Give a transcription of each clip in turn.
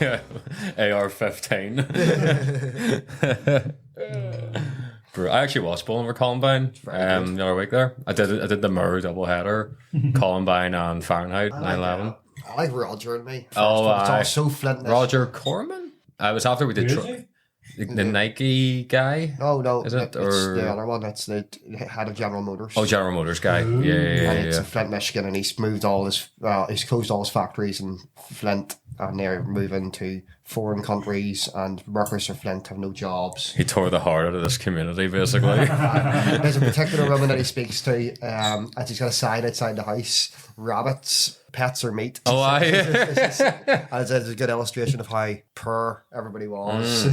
Yeah, AR-15. I actually watched Bowling for Columbine the other week there. I did the Mirror doubleheader, Columbine and Fahrenheit 9/11. I like Roger and me. It's Oh, so Flint. Roger Corman? I was after we did the Nike guy. Oh no, is it? It's or the other one. That's the head of General Motors. Oh, General Motors guy. And it's Yeah. in Flint, Michigan, and he's moved all his. He's closed all his factories in Flint, and they're moving to foreign countries, and workers in Flint have no jobs. He tore the heart out of this community, basically. There's a particular woman that he speaks to, and she's got a sign outside the house: rabbits, pets, or meat. Oh, and it's a good illustration of how poor everybody was.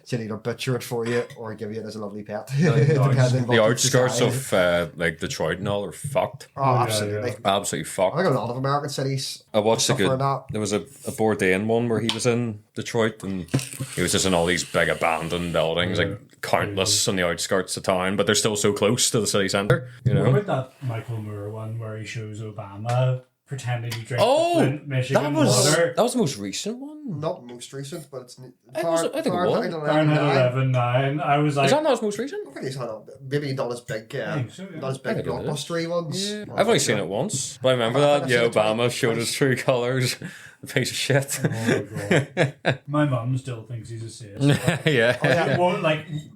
She'll either butcher it for you or give you it as a lovely pet. The outskirts of like Detroit and all are fucked. Oh, absolutely. Absolutely fucked. I think a lot of American cities. I watched that. There was a Bourdain one where he was in Detroit and he was just in all these big abandoned buildings, like countless on the outskirts of town, but they're still so close to the city centre. You know? What about that Michael Moore one where he shows Obama pretending to drink Michigan that water? was the most recent one. Not most recent, but it's I think it was. Fahrenheit 11/9. I was like, is that not his most recent? I think he's had maybe not as big, not as big blockbustery ones. Yeah. I've only seen it once, but I remember that. Yeah, Obama showed his true colours. A piece of shit. Oh my god. My mum still thinks he's a sadist. Yeah. Won't,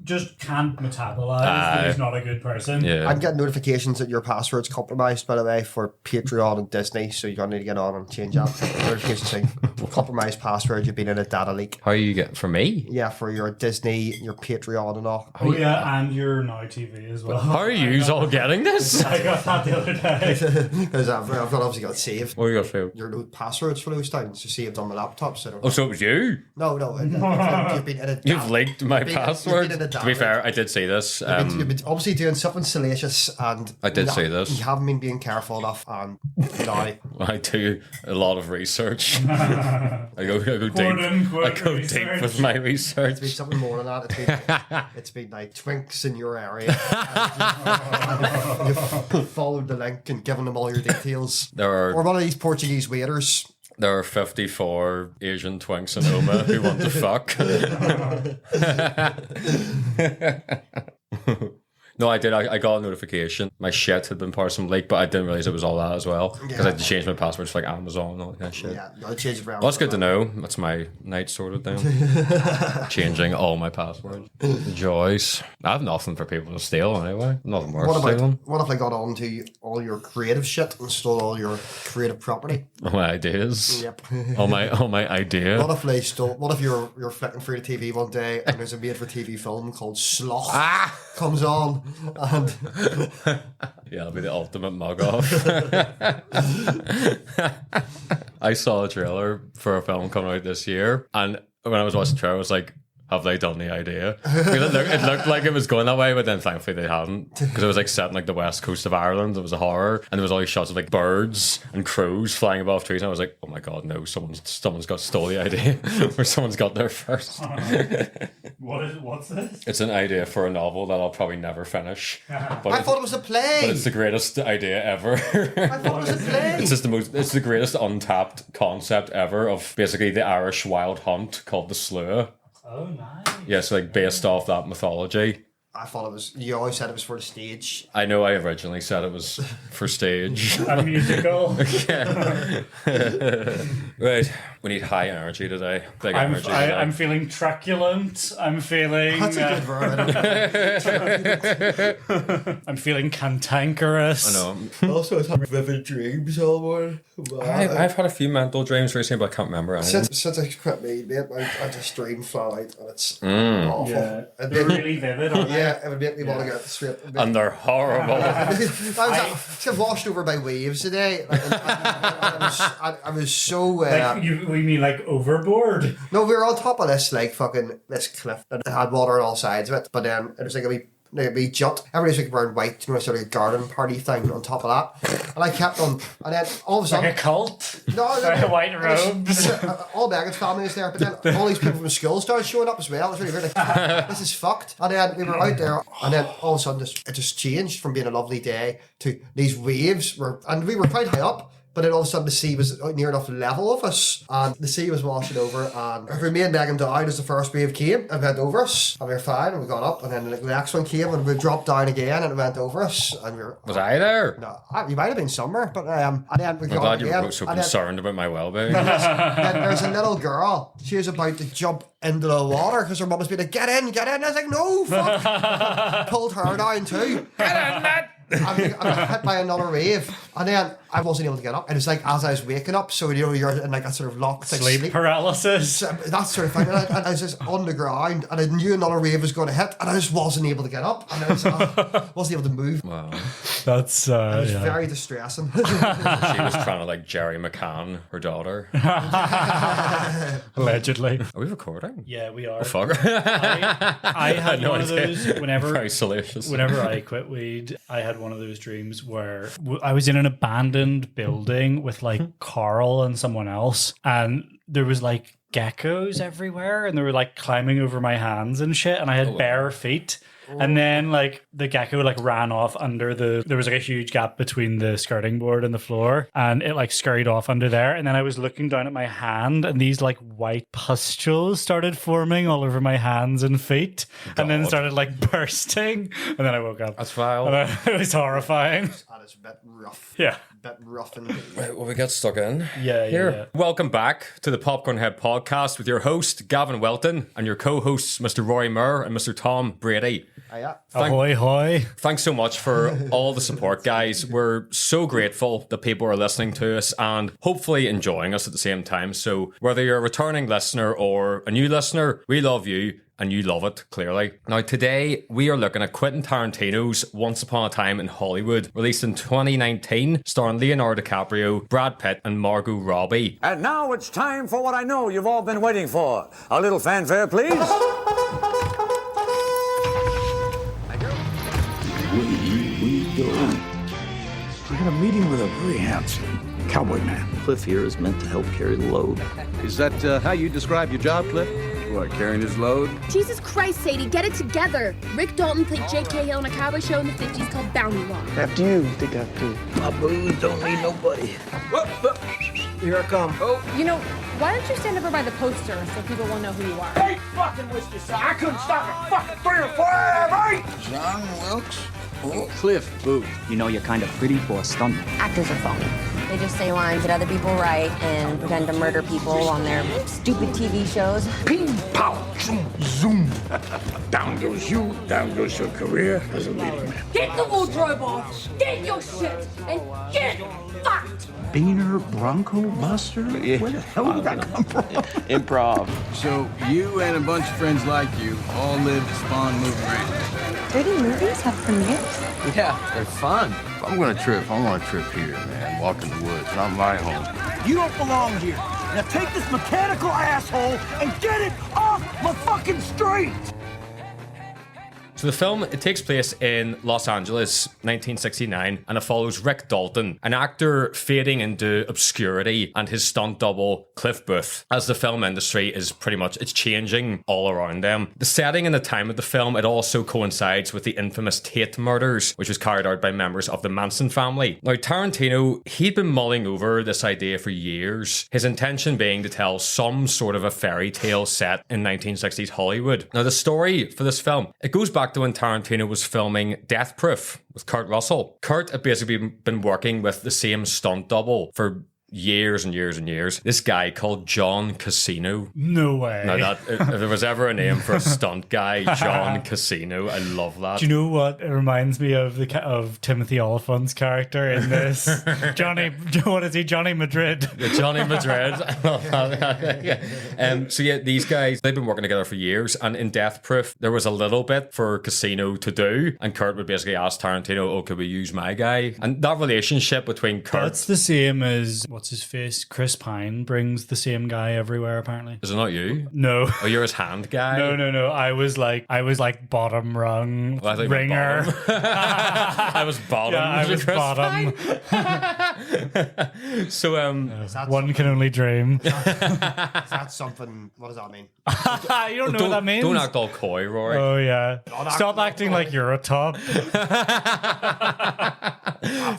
just can't metabolize that he's not a good person. Yeah. I'm getting notifications that your password's compromised, by the way, for Patreon and Disney, so you're going to need to get on and change that. Notifications saying compromised password, you've been in a data leak. How are you getting for me? Yeah, for your Disney, your Patreon and all. Oh yeah, and your Now TV as well. How are you all getting this? I got that the other day. Because I've obviously got saved. What are you going to Your passwords for those things are saved on my laptop. So Oh, so it was you? No. You've been in a You've leaked my password? You've been in a To be fair, I did see this. You've been obviously doing something salacious, and I did see this. You haven't been being careful enough, and now I do a lot of research. I go deep. I go deep with my research. It's been something more than that. It's been like twinks in your area. You've followed the link and given them all your details. Or one of these Portuguese waiters. There are 54 Asian twinks in Oma who want to fuck. No, I did. I got a notification. My shit had been part of some leak, but I didn't realize it was all that as well. Because I had to change my password for like Amazon and all that kind of shit. Yeah, I changed it around. Well, that's good to know. That's my night sorted down. Changing all my passwords. Joys. I have nothing for people to steal anyway. Nothing worth stealing. What if I got on to all your creative shit and stole all your creative property? All my ideas. Yep. all my idea. What if they stole? What if you're flicking through the TV one day and there's a made-for-TV film called Sloth comes on and yeah, it'll be the ultimate mug off. I saw a trailer for a film coming out this year, and when I was watching the trailer, I was like, have they done the idea? Because it looked like it was going that way, but then thankfully they hadn't. Because it was like set in like the west coast of Ireland. It was a horror, and there was all these shots of like birds and crows flying above trees. And I was like, oh my god, no! Someone's got stole the idea, or someone's got there first. What's this? It's an idea for a novel that I'll probably never finish. But I thought it was a play. But it's the greatest idea ever. I thought it was a play. It's the greatest untapped concept ever of basically the Irish wild hunt called the Slua. Oh, nice. Yeah, so like based off that mythology. I thought it was. You always said it was for the stage. I know I originally said it was for stage. A musical. Yeah. Right. We need high energy today. Big energy today. I'm feeling truculent. I'm feeling. That's a good word. I'm feeling cantankerous. I know. Also, I've had vivid dreams all morning. I've had a few mental dreams recently, but I can't remember anything. Since I quit me, mate, I just dream flat out, and it's awful. Yeah. They're really vivid, aren't they? Yeah, it would make me want to get straight. And they're horrible. I was washed over by waves today. I was so. We mean like overboard? No, we were on top of this this cliff that had water on all sides of it, but then it was like a wee jut. Everybody's like wearing white, sort of garden party thing on top of that. And I kept on, and then all of a sudden, Like a cult? no, White robes. all Megan's family was there, but then all these people from school started showing up as well. It was really weird. Like, this is fucked. And then we were out there, and then all of a sudden it just changed from being a lovely day to these waves and we were quite high up. But then all of a sudden the sea was near enough level of us, and the sea was washing over, and we remained Megan down as the first wave came and went over us, and we were fine, and we got up, and then the next one came, and we dropped down again, and it went over us, and we were... Was I there? No, you might have been somewhere, but and then we I'm got glad up you again, were so and then- concerned about my well-being. then there's a little girl. She was about to jump into the water because her mum was being like, get in. I was like, no, fuck. Pulled her down too. Get in, lad! I got hit by another wave, and then I wasn't able to get up. And it's like as I was waking up, so you know you're in like a sort of locked Sleep paralysis. that sort of thing. And I was just on the ground, and I knew another wave was going to hit, and I just wasn't able to get up, and I wasn't able to move. Wow. That's It was very distressing. She was trying to like Jerry McCann, her daughter. allegedly. Are we recording? Yeah, we are. Oh, fuck. I had no one of idea. those Very salacious. whenever I quit weed, I had one of those dreams where I was in an abandoned building with like Carl and someone else, and there was like geckos everywhere, and they were like climbing over my hands and shit, and I had bare feet. And then like the gecko like ran off under there was like a huge gap between the skirting board and the floor, and it like scurried off under there. And then I was looking down at my hand, and these like white pustules started forming all over my hands and feet, and then started like bursting. And then I woke up. That's vile. And it was horrifying. And it's a bit rough. Yeah. Bit rough and Right, well, we got stuck in. Yeah, Here. yeah. Welcome back to the Popcorn Head podcast with your host, Gavin Welton, and your co-hosts, Mr. Roy Murr and Mr. Tom Brady. yeah. Ahoy, hoy. Thanks so much for all the support, guys. We're so grateful that people are listening to us and hopefully enjoying us at the same time. So whether you're a returning listener or a new listener, we love you. And you love it, clearly. Now, today, we are looking at Quentin Tarantino's Once Upon a Time in Hollywood, released in 2019, starring Leonardo DiCaprio, Brad Pitt, and Margot Robbie. And now it's time for what I know you've all been waiting for. A little fanfare, please. We go. We got a meeting with a very handsome cowboy man. Cliff here is meant to help carry the load. Is that how you describe your job, Cliff? What, carrying his load? Jesus Christ, Sadie, get it together. Rick Dalton played J.K. Hill in a cowboy show in the 50s called Bounty Law. After you, think I do. My booze don't need nobody. Here I come. You know, why don't you stand over by the poster so people will know who you are? Hey, fucking whiskey, son. I couldn't stop it. Fucking 3 or 4, right? John Wilkes. Cliff Booth. You know you're kind of pretty for a stuntman. Actors are phony. They just say lines that other people write and pretend to murder people on their stupid TV shows. Ping, pow, zoom, zoom. Down goes you, down goes your career as a leading man. Get the wardrobe off, get your shit, and get fucked! Beaner Bronco Buster? Where the hell did that come from? Improv. So you and a bunch of friends like you all live to spawn movie ranch. Dirty movies have premieres. Yeah, they're fun. If I'm gonna trip, I want to trip here, man. Walk in the woods, not my home. You don't belong here. Now take this mechanical asshole and get it off my fucking street. So the film, it takes place in Los Angeles, 1969, and it follows Rick Dalton, an actor fading into obscurity, and his stunt double, Cliff Booth, as the film industry is pretty much, it's changing all around them. The setting and the time of the film, it also coincides with the infamous Tate murders, which was carried out by members of the Manson family. Now, Tarantino, he'd been mulling over this idea for years, his intention being to tell some sort of a fairy tale set in 1960s Hollywood. Now, the story for this film, it goes back to when Tarantino was filming Death Proof with Kurt Russell. Kurt had basically been working with the same stunt double for years and years and years. This guy called John Casino. No way. Now that if there was ever a name for a stunt guy, John Casino. I love that. Do you know what it reminds me of of Timothy Oliphant's character in this? Johnny, what is he? Johnny Madrid. Yeah, Johnny Madrid. I love that. Yeah. So yeah, these guys, they've been working together for years, and in Death Proof, there was a little bit for Casino to do, and Kurt would basically ask Tarantino, oh, could we use my guy? And that relationship between Kurt... That's the same as, what's his face? Chris Pine brings the same guy everywhere, apparently. Is it not you? No. Oh, you're his hand guy? No. I was like bottom rung Well, I thought you were ringer. bottom. I was bottom. Yeah, I was Chris bottom. Pine? So one can only dream. That's something. What does that mean? You don't know what that means? Don't act all coy, Rory. Oh yeah. Stop acting like you're a top.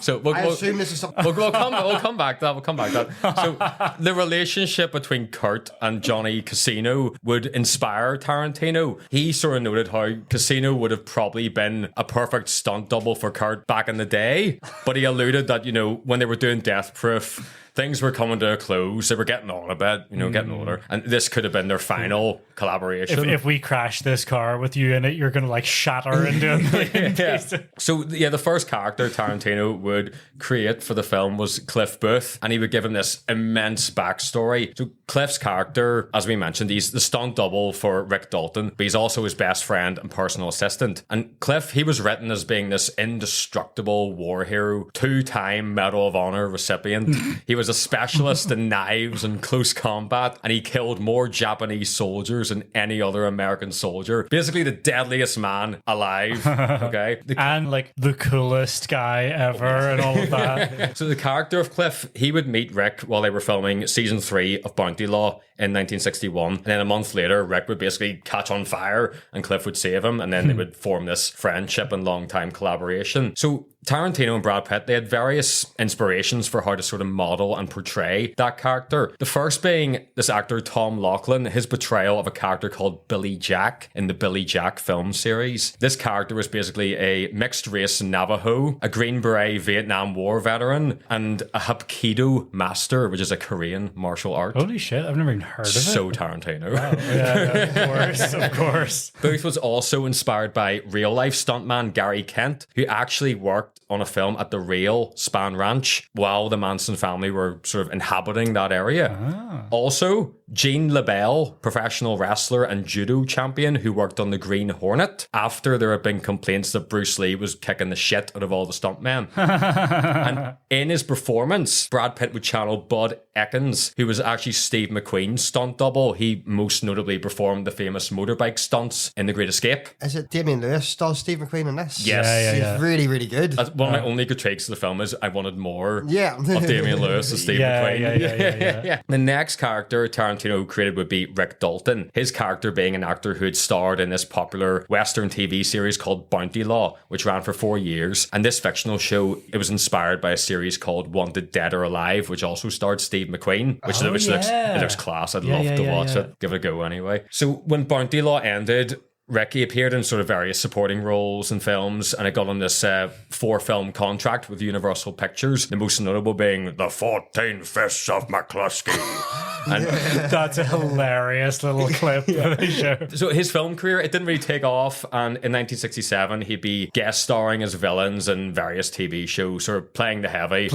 So I assume this is something. we'll come back to that. We'll come back to that. So the relationship between Kurt and Johnny Casino would inspire Tarantino. He sort of noted how Casino would have probably been a perfect stunt double for Kurt back in the day, but he alluded that, you know, when they were doing Death Proof, things were coming to a close. They were getting on a bit, you know, getting older. And this could have been their final collaboration. If we crash this car with you in it, you're going to like shatter into a million pieces. So, yeah, the first character Tarantino would create for the film was Cliff Booth, and he would give him this immense backstory. So Cliff's character, as we mentioned, he's the stunt double for Rick Dalton, but he's also his best friend and personal assistant. And Cliff, he was written as being this indestructible war hero, 2-time Medal of Honor recipient. He was a specialist in knives and close combat, and he killed more Japanese soldiers than any other American soldier. Basically the deadliest man alive. Okay. And like the coolest guy ever and all of that. So the character of Cliff, he would meet Rick while they were filming season 3 of Bounty Law in 1961, and then a month later Rick would basically catch on fire and Cliff would save him, and then they would form this friendship and long-time collaboration. So Tarantino and Brad Pitt, they had various inspirations for how to sort of model and portray that character. The first being this actor Tom Laughlin, his portrayal of a character called Billy Jack in the Billy Jack film series. This character was basically a mixed race Navajo, a Green Beret Vietnam War veteran, and a Hapkido master, which is a Korean martial art. Holy shit, I've never even heard of it. So Tarantino. Wow. Yeah, of course. Booth was also inspired by real-life stuntman Gary Kent, who actually worked on a film at the real Span Ranch while the Manson family were sort of inhabiting that area. Also, Gene LaBelle, professional wrestler and judo champion who worked on the Green Hornet after there had been complaints that Bruce Lee was kicking the shit out of all the stuntmen. And in his performance, Brad Pitt would channel Bud Ekins, who was actually Steve McQueen's stunt double. He most notably performed the famous motorbike stunts in The Great Escape. Is it Damian Lewis does Steve McQueen in this? Yes. He's really, really good. One of my only critiques of the film is I wanted more of Yeah. Damian Lewis and Steve McQueen. Yeah. The next character Tarantino created would be Rick Dalton. His character being an actor who had starred in this popular Western TV series called Bounty Law, which ran for 4 years. And this fictional show, it was inspired by a series called Wanted Dead or Alive, which also starred Steve McQueen, which looks class. I'd love to watch it. Give it a go anyway. So when Bounty Law ended, Ricky appeared in sort of various supporting roles in films, and it got on this 4-film contract with Universal Pictures, the most notable being The 14 Fists of McCluskey. And that's a hilarious little clip that they show. So his film career, it didn't really take off, and in 1967 he'd be guest starring as villains in various TV shows, sort of playing the heavy,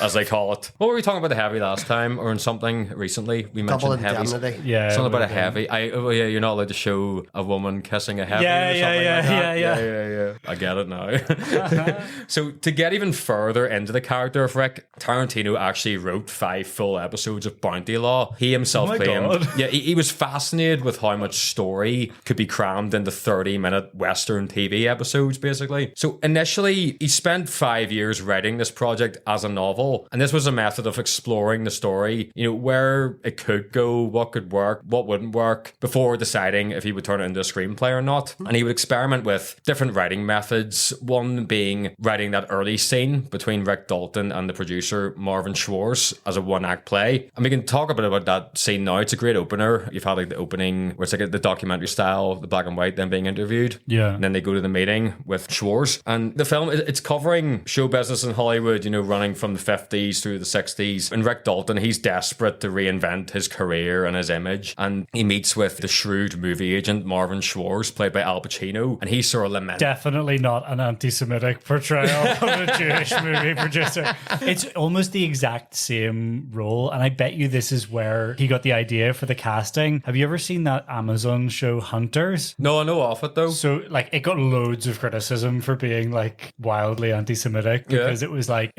as they call it. What were we talking about the heavy last time, or in something recently? We mentioned heavies. Yeah, something about a heavy. You're not allowed to show a woman kissing a heavy or something like that. Yeah. I get it now. So to get even further into the character of Rick, Tarantino actually wrote 5 full episodes of Bounty Law. He himself claimed, he was fascinated with how much story could be crammed into 30-minute Western TV episodes, basically. So initially, he spent 5 years writing this project as a novel, and this was a method of exploring the story, you know, where it could go, what could work, what wouldn't work, before deciding if he would turn it into a screenplay or not. And he would experiment with different writing methods, one being writing that early scene between Rick Dalton and the producer Marvin Schwartz as a one-act play. And we can talk a bit about that scene now. It's a great opener. You've had like the opening where it's like the documentary style, the black and white, them being interviewed. Yeah. And then they go to the meeting with Schwartz. And the film, it's covering show business in Hollywood, you know, running from the 50s through the 60s. And Rick Dalton, he's desperate to reinvent his career and his image. And he meets with the shrewd movie agent Marvin Schwartz, played by Al Pacino. And he's sort of lamenting. Definitely not an anti-Semitic portrayal of a Jewish movie producer. It's almost the exact same role. And I bet you this is where where he got the idea for the casting. Have you ever seen that Amazon show Hunters? No, I know of it though. So like it got loads of criticism for being like wildly anti-Semitic because it was like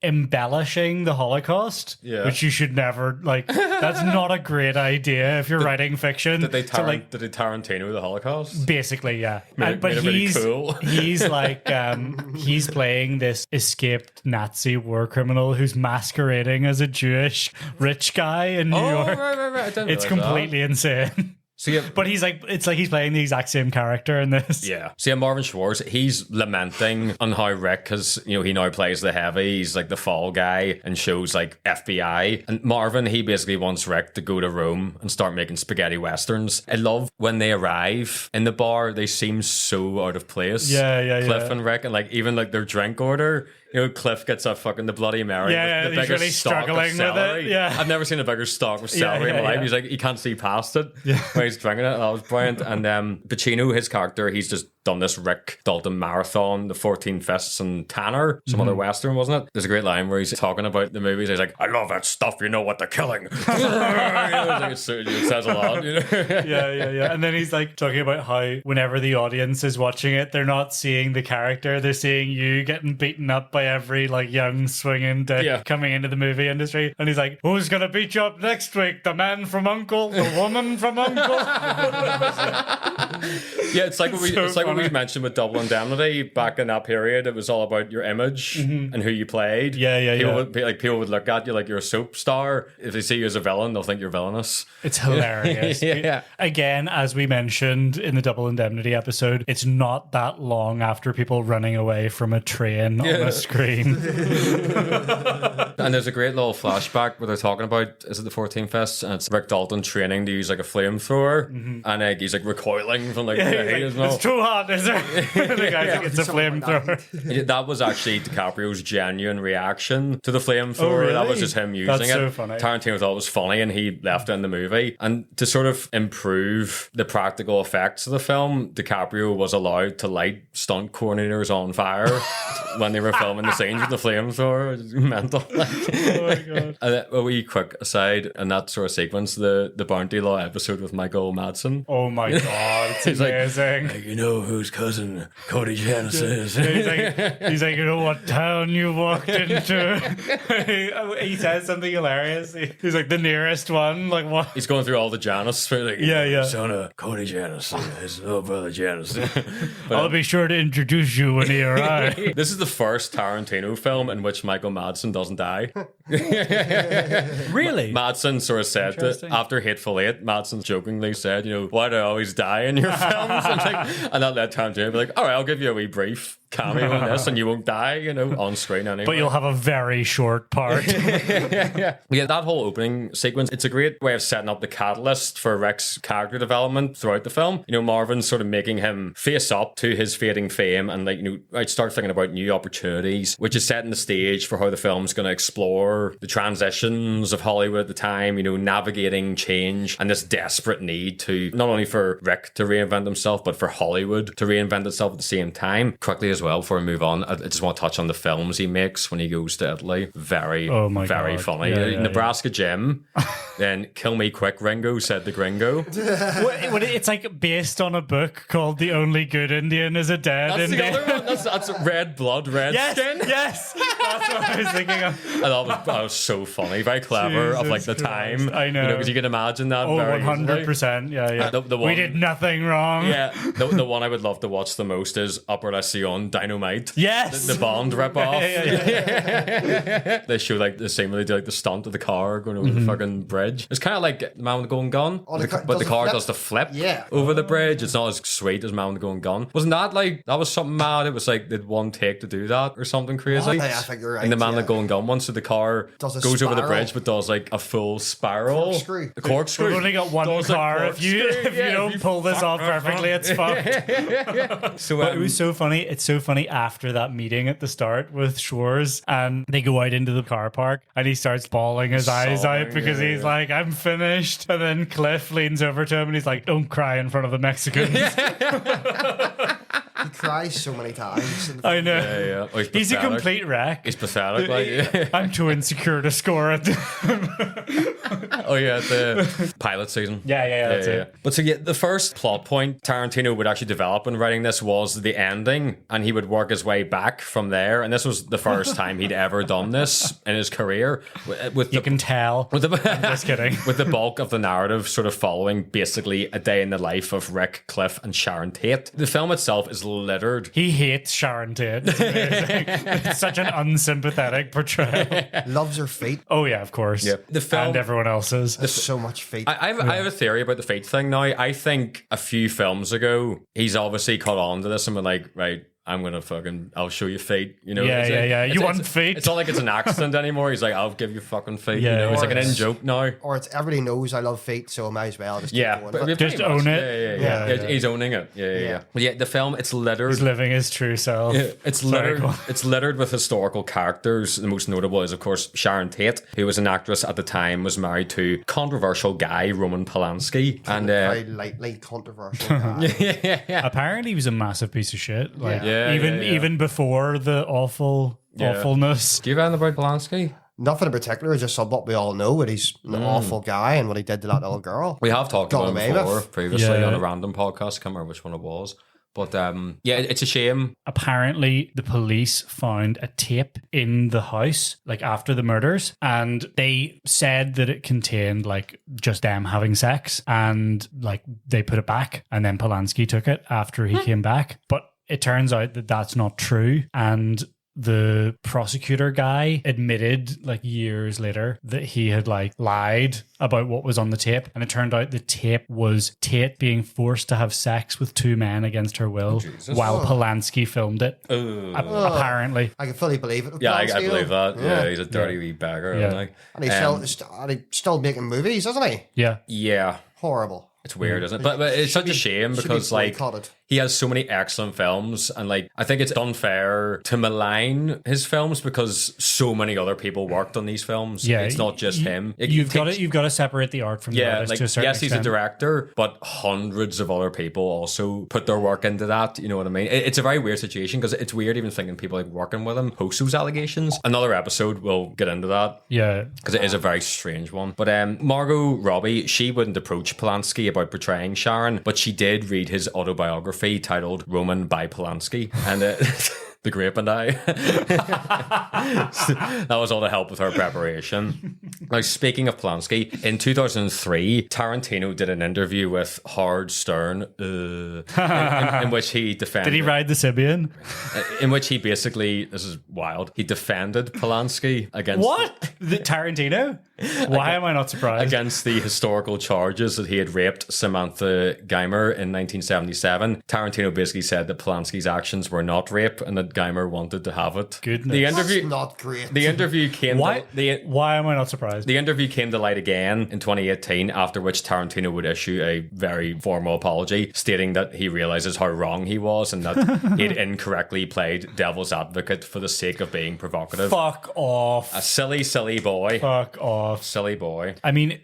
embellishing the Holocaust, which you should never like. That's not a great idea if you're writing fiction. Did they Tarantino the Holocaust? Basically, yeah. But he's cool. he's like he's playing this escaped Nazi war criminal who's masquerading as a Jewish rich guy in New York. Right. I didn't It's realize completely insane. So yeah, but he's like, it's like he's playing the exact same character in this. Yeah. So yeah, Marvin Schwartz, he's lamenting on how Rick has, he now plays the heavy. He's like the fall guy and shows like FBI. And Marvin, he basically wants Rick to go to Rome and start making spaghetti westerns. I love when they arrive in the bar, they seem so out of place. Yeah. Cliff and Rick, and like even like their drink order. Cliff gets a fucking the Bloody Mary. Yeah, the he's really struggling with it. Yeah, I've never seen a bigger stock of celery in my life. He's like, he can't see past it when he's drinking it. That was brilliant. And Pacino, his character, he's just done this Rick Dalton marathon, the 14 Fists and Tanner, some other Western, wasn't it? There's a great line where he's talking about the movies. He's like, I love that stuff, you know what they're killing. It says a lot. Yeah. And then he's like talking about how whenever the audience is watching it, they're not seeing the character, they're seeing you getting beaten up by every like young swinging dick coming into the movie industry. And he's like, who's gonna beat you up next week? The man from Uncle? The woman from Uncle? It's like what we mentioned with Double Indemnity back in that period. It was all about your image and who you played. People would look at you like you're a soap star. If they see you as a villain, they'll think you're villainous. It's hilarious. Again, as we mentioned in the Double Indemnity episode, it's not that long after people running away from a train on a screen. And there's a great little flashback where they're talking about, is it the 14 Fists? And it's Rick Dalton training to use like a flamethrower. And he's like recoiling from like the heat as well. It's too hot, is it? The guy's like, it's a flamethrower. That was actually DiCaprio's genuine reaction to the flamethrower. Oh, really? That was just him using it. So funny. Tarantino thought it was funny and he left it in the movie. And to sort of improve the practical effects of the film, DiCaprio was allowed to light stunt coordinators on fire when they were filming the scenes with the flamethrower. It's mental. Oh my god. A wee quick aside in that sort of sequence, the Bounty Law episode with Michael Madsen. Oh my god, it's amazing. Like, you know whose cousin Cody Janus is. He's like, you know what town you walked into? He says something hilarious. He's like, the nearest one. Like, what? He's going through all the Janus. Like, Son of Cody Janus, his little brother Janus. I'll be sure to introduce you when he arrives. This is the first Tarantino film in which Michael Madsen doesn't die. Really? Madsen sort of said that after Hateful Eight, Madsen jokingly said, why do I always die in your films? And that led Tarantino to be like, all right, I'll give you a wee brief cameo in this and you won't die, on screen anyway. But you'll have a very short part. That whole opening sequence, it's a great way of setting up the catalyst for Rick's character development throughout the film. Marvin's sort of making him face up to his fading fame and I'd start thinking about new opportunities, which is setting the stage for how the film's going to explore the transitions of Hollywood at the time, navigating change and this desperate need to, not only for Rick to reinvent himself, but for Hollywood to reinvent itself at the same time. Quickly as well, before we move on, I just want to touch on the films he makes when he goes to Italy. Very funny. Nebraska Jim, then Kill Me Quick Ringo, said the gringo. It's like based on a book called The Only Good Indian is a Dead Indian. The other one. That's Red Blood, Red Skin. Yes, that's what I was thinking of. And that was so funny, very clever of like the time. I know, because you can imagine that. 100%. Yeah. We did nothing wrong. Yeah, the one I would love to watch the most is Upper Sion Dynamite. Yes, the Bond ripoff. They show like the same way they do like the stunt of the car going over the fucking bridge. It's kind of like the Man with the Golden Gun, but the car does the flip over the bridge. It's not as sweet as Man with the Golden Gun. Wasn't that like that was something mad? It was like they'd one take to do that or something crazy. I think you're right. And the Man with the Golden Gun one, so the car goes over the bridge but does like a full spiral. The corkscrew. We've only got one car. If you don't pull this off perfectly, it's fucked. So but it was so funny. It's so funny after that meeting at the start with Shores, and they go out into the car park, and he starts bawling his eyes out because he's like, "I'm finished." And then Cliff leans over to him, and he's like, "Don't cry in front of the Mexicans." He cries so many times. I know. Yeah. Oh, He's a pathetic. complete wreck. He's pathetic. Like, I'm too insecure to score it. oh yeah, the pilot season. Yeah, that's it. But so the first plot point Tarantino would actually develop in writing this was the ending, and he would work his way back from there. And this was the first time he'd ever done this in his career. You can tell. I'm just kidding. With the bulk of the narrative sort of following basically a day in the life of Rick, Cliff, and Sharon Tate. The film itself is littered. He hates Sharon Tate. It's amazing. It's such an unsympathetic portrayal. Loves her feet. Oh yeah, of course. Yeah. The film, and everyone else's. There's so much feet. I have a theory about the feet thing now. I think a few films ago, he's obviously caught on to this and been like, right, I'll show you feet. You know, Yeah. You want feet? It's not like it's an accident anymore. He's like, I'll give you fucking feet. Yeah, you know, it's like an it's- in-joke now. Or it's everybody knows I love feet, so I might as well just keep going. but But pretty Just much. own it. Yeah. He's owning it. Yeah. But yeah, the film, it's littered. He's living his true self. It's Very littered. cool. It's littered with historical characters. The most notable is, of course, Sharon Tate, who was an actress at the time, was married to controversial guy Roman Polanski, and very lightly controversial guy. Apparently, he was a massive piece of shit. Like Yeah, even before the awfulness. Do you have anything about Polanski? Nothing in particular, just what we all know, that he's an awful guy and what he did to that little girl. We have talked Got about away him before, with. previously Yeah. on a random podcast. I can't remember which one it was. But it's a shame. Apparently, the police found a tape in the house, like after the murders, and they said that it contained like just them having sex, and like they put it back, and then Polanski took it after he came back. But it turns out that that's not true, and the prosecutor guy admitted like years later that he had like lied about what was on the tape, and it turned out the tape was Tate being forced to have sex with two men against her will while Polanski filmed it. Apparently. I can fully believe it. Yeah, I Polanski, believe though. that. Yeah, he's a dirty wee beggar. Yeah. Like. And he's still making movies, isn't he? Yeah. Horrible. It's weird, isn't it? But it's such a shame because like boycotted. he has so many excellent films, and like I think it's unfair to malign his films because so many other people worked on these films. Yeah, It's not just him. You've got to separate the art from the artist like to a certain yes, he's a extent. director, but hundreds of other people also put their work into that. You know what I mean? It's a very weird situation because it's weird even thinking people like working with him post those allegations. Another episode we'll get into that. Yeah, because it is a very strange one. But Margot Robbie, she wouldn't approach Polanski about portraying Sharon, but she did read his autobiography titled Roman by Polanski, and The Grape and I. That was all to help with her preparation. Now, speaking of Polanski, in 2003, Tarantino did an interview with Howard Stern, in which he defended. Did he ride the Sibian? In which he basically, this is wild, he defended Polanski against What? The Tarantino? Why am I not surprised? against the historical charges that he had raped Samantha Geimer in 1977. Tarantino basically said that Polanski's actions were not rape and that Geimer wanted to have it. Goodness. The That's interview, not great. the interview came. Why? Why am I not surprised? The interview came to light again in 2018, after which Tarantino would issue a very formal apology, stating that he realizes how wrong he was and that he had incorrectly played devil's advocate for the sake of being provocative. Fuck off. A silly, silly boy. Fuck off. Silly boy. I mean,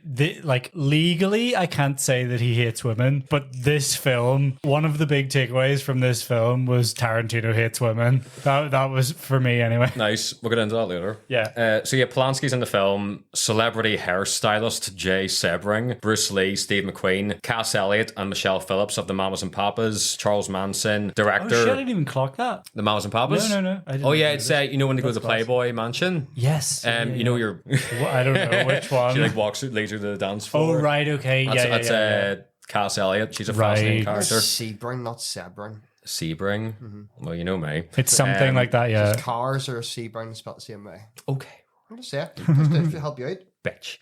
legally, I can't say that he hates women, but this film, one of the big takeaways from this film was Tarantino hates women. That was for me anyway. Nice. We'll get into that later. Yeah. So Polanski's in the film. Celebrity hairstylist Jay Sebring, Bruce Lee, Steve McQueen, Cass Elliot, and Michelle Phillips of the Mamas and Papas, Charles Manson, director. Oh shit, I didn't even clock that. The Mamas and Papas? No. I didn't Oh yeah, know it's this. you know when they go to the That's Playboy Mansion? Yes. You know your I don't know which one. she like walks leads her to the dance floor. Oh right, okay. That's Cass Elliot. She's a fascinating character. Sebring, not Sebring. Sebring. Well, you know me. It's something like that, yeah. Just cars or Sebring spelled the same way. Okay. I'm just saying. Just to help you out. Bitch.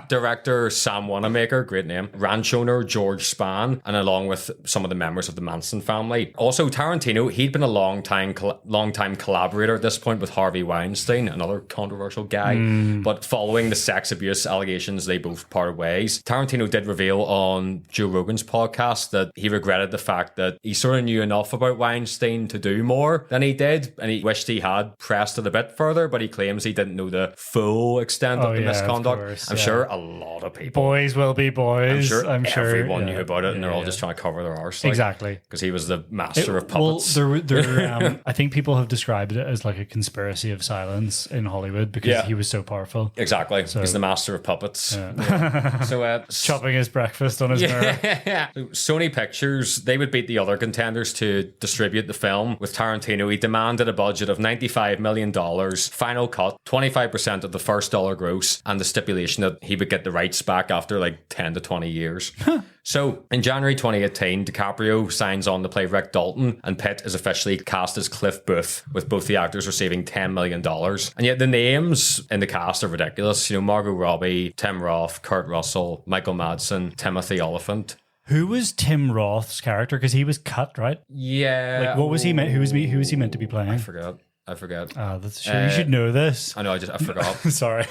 Director Sam Wanamaker, great name. Ranch owner George Spahn, and along with some of the members of the Manson family. Also, Tarantino, he'd been a long time collaborator at this point with Harvey Weinstein, another controversial guy. But following the sex abuse allegations, they both parted ways. Tarantino did reveal on Joe Rogan's podcast that he regretted the fact that he sort of knew enough about Weinstein to do more than he did, and he wished he had pressed it a bit further, but he claims he didn't know the full extent extent of the misconduct. course, I'm sure a lot of people. Boys will be boys. I'm sure everyone knew about it, and they're all just trying to cover their arse. Like, exactly. Because he was the master of puppets. Well, I think people have described it as like a conspiracy of silence in Hollywood because he was so powerful. Exactly. So, he's the master of puppets. So chopping his breakfast on his mirror. So Sony Pictures, they would beat the other contenders to distribute the film. With Tarantino, he demanded a budget of $95 million, final cut, 25% of the first dollar gross, and the stipulation that he would get the rights back after like 10 to 20 years. So, in January 2018, DiCaprio signs on to play Rick Dalton, and Pitt is officially cast as Cliff Booth, with both the actors receiving $10 million. And yet the names in the cast are ridiculous. You know, Margot Robbie, Tim Roth, Kurt Russell, Michael Madsen, Timothy Oliphant. Who was Tim Roth's character? Because he was cut, right? Yeah. Like, what was he meant? Who was he meant to be playing? I forgot. That's sure. You should know this. I know. I forgot. Sorry.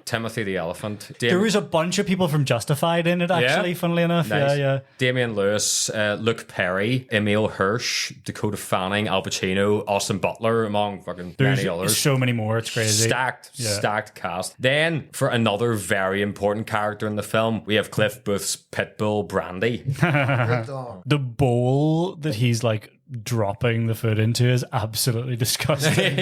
Timothy the Elephant. There was a bunch of people from Justified in it, actually. Funnily enough, nice. yeah. Damian Lewis, Luke Perry, Emil Hirsch, Dakota Fanning, Al Pacino, Austin Butler, among many others. So many more. It's crazy. Stacked cast. Then, for another very important character in the film, we have Cliff Booth's pit bull Brandy. The bowl that he's like dropping the food into is absolutely disgusting.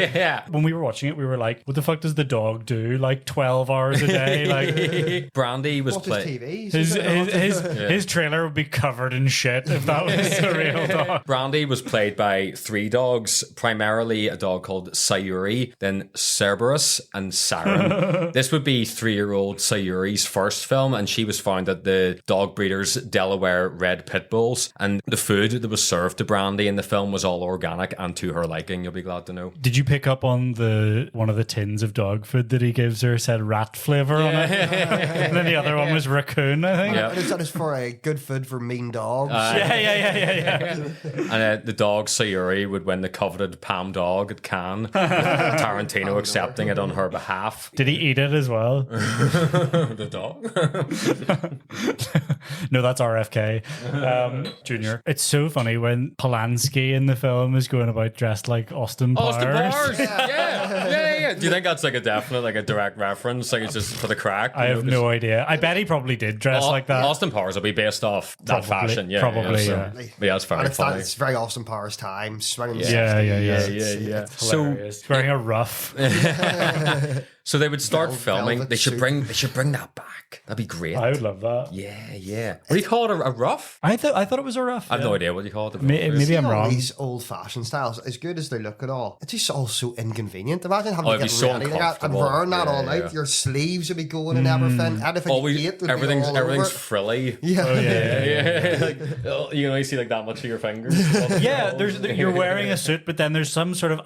When we were watching it, we were like, what the fuck does the dog do? Like 12 hours a day? Like Brandy was played. His trailer would be covered in shit if that was a real dog. Brandy was played by 3 dogs, primarily a dog called Sayuri, then Cerberus and Siren. This would be 3-year-old Sayuri's first film, and she was found at the dog breeder's Delaware Red Pit Bulls, and the food that was served to Brandy in the film was all organic and to her liking, you'll be glad to know. Did you pick up on one of the tins of dog food that he gives her said rat flavour on it? And then the other one was raccoon, I think. That is for a good food for mean dogs. And the dog Sayuri would win the coveted Palm Dog at Cannes. Tarantino accepting it on her behalf. Did he eat it as well? The dog? No, that's RFK Jr. It's so funny when Polanski in the film is going about dressed like Austin Powers. Yeah. Do you think that's like a definite, like a direct reference? Like it's just for the crack? I have no idea. I bet he probably did dress like that. Austin Powers will be based off that fashion. Yeah, probably. But yeah, it's very funny. It's very Austin Powers time. Yeah. So wearing a ruff. So they would start filming. They should bring that back. That'd be great. I would love that. Yeah. What do you call it? A ruff? I thought it was a ruff. I have no idea what you call it. Maybe I'm wrong. These old-fashioned styles, as good as they look at all, it's just all so inconvenient. Imagine having to get so ready like that and wearing that all night. Your sleeves would be going and everything. Everything's frilly. Yeah. Like, you only see like that much of your fingers. You're wearing a suit, but then there's some sort of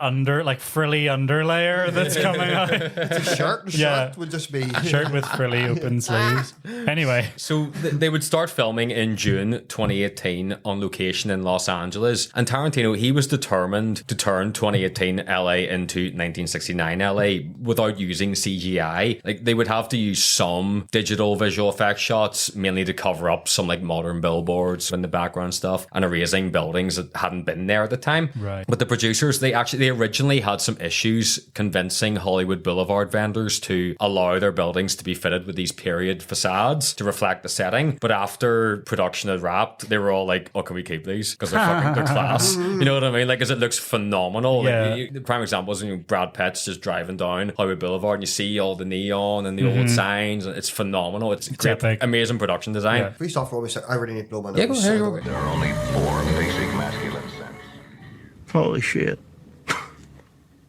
frilly underlayer that's coming out. It's a shirt. The shirt would just be a shirt with frilly open sleeves. Anyway, so they would start filming in June 2018 on location in Los Angeles, and Tarantino, he was determined to turn 2018 LA into 1969 LA without using CGI. Like they would have to use some digital visual effects shots, mainly to cover up some like modern billboards in the background stuff and erasing buildings that hadn't been there at the time. Right. But the producers, they originally had some issues convincing Hollywood Boulevard vendors to allow their buildings to be fitted with these period facades to reflect the setting. But after production had wrapped, they were all like, "Oh, can we keep these? Because they're class." You know what I mean? Like, because it looks phenomenal. Yeah. Like, the prime example is Brad Pitt's just driving down Hollywood Boulevard, and you see all the neon and the old signs, and it's phenomenal. It's great, epic. Amazing production design. If we start for me, I really need to blow my nose. Yeah, go ahead. There are only 4 basic masculine scents. Holy shit.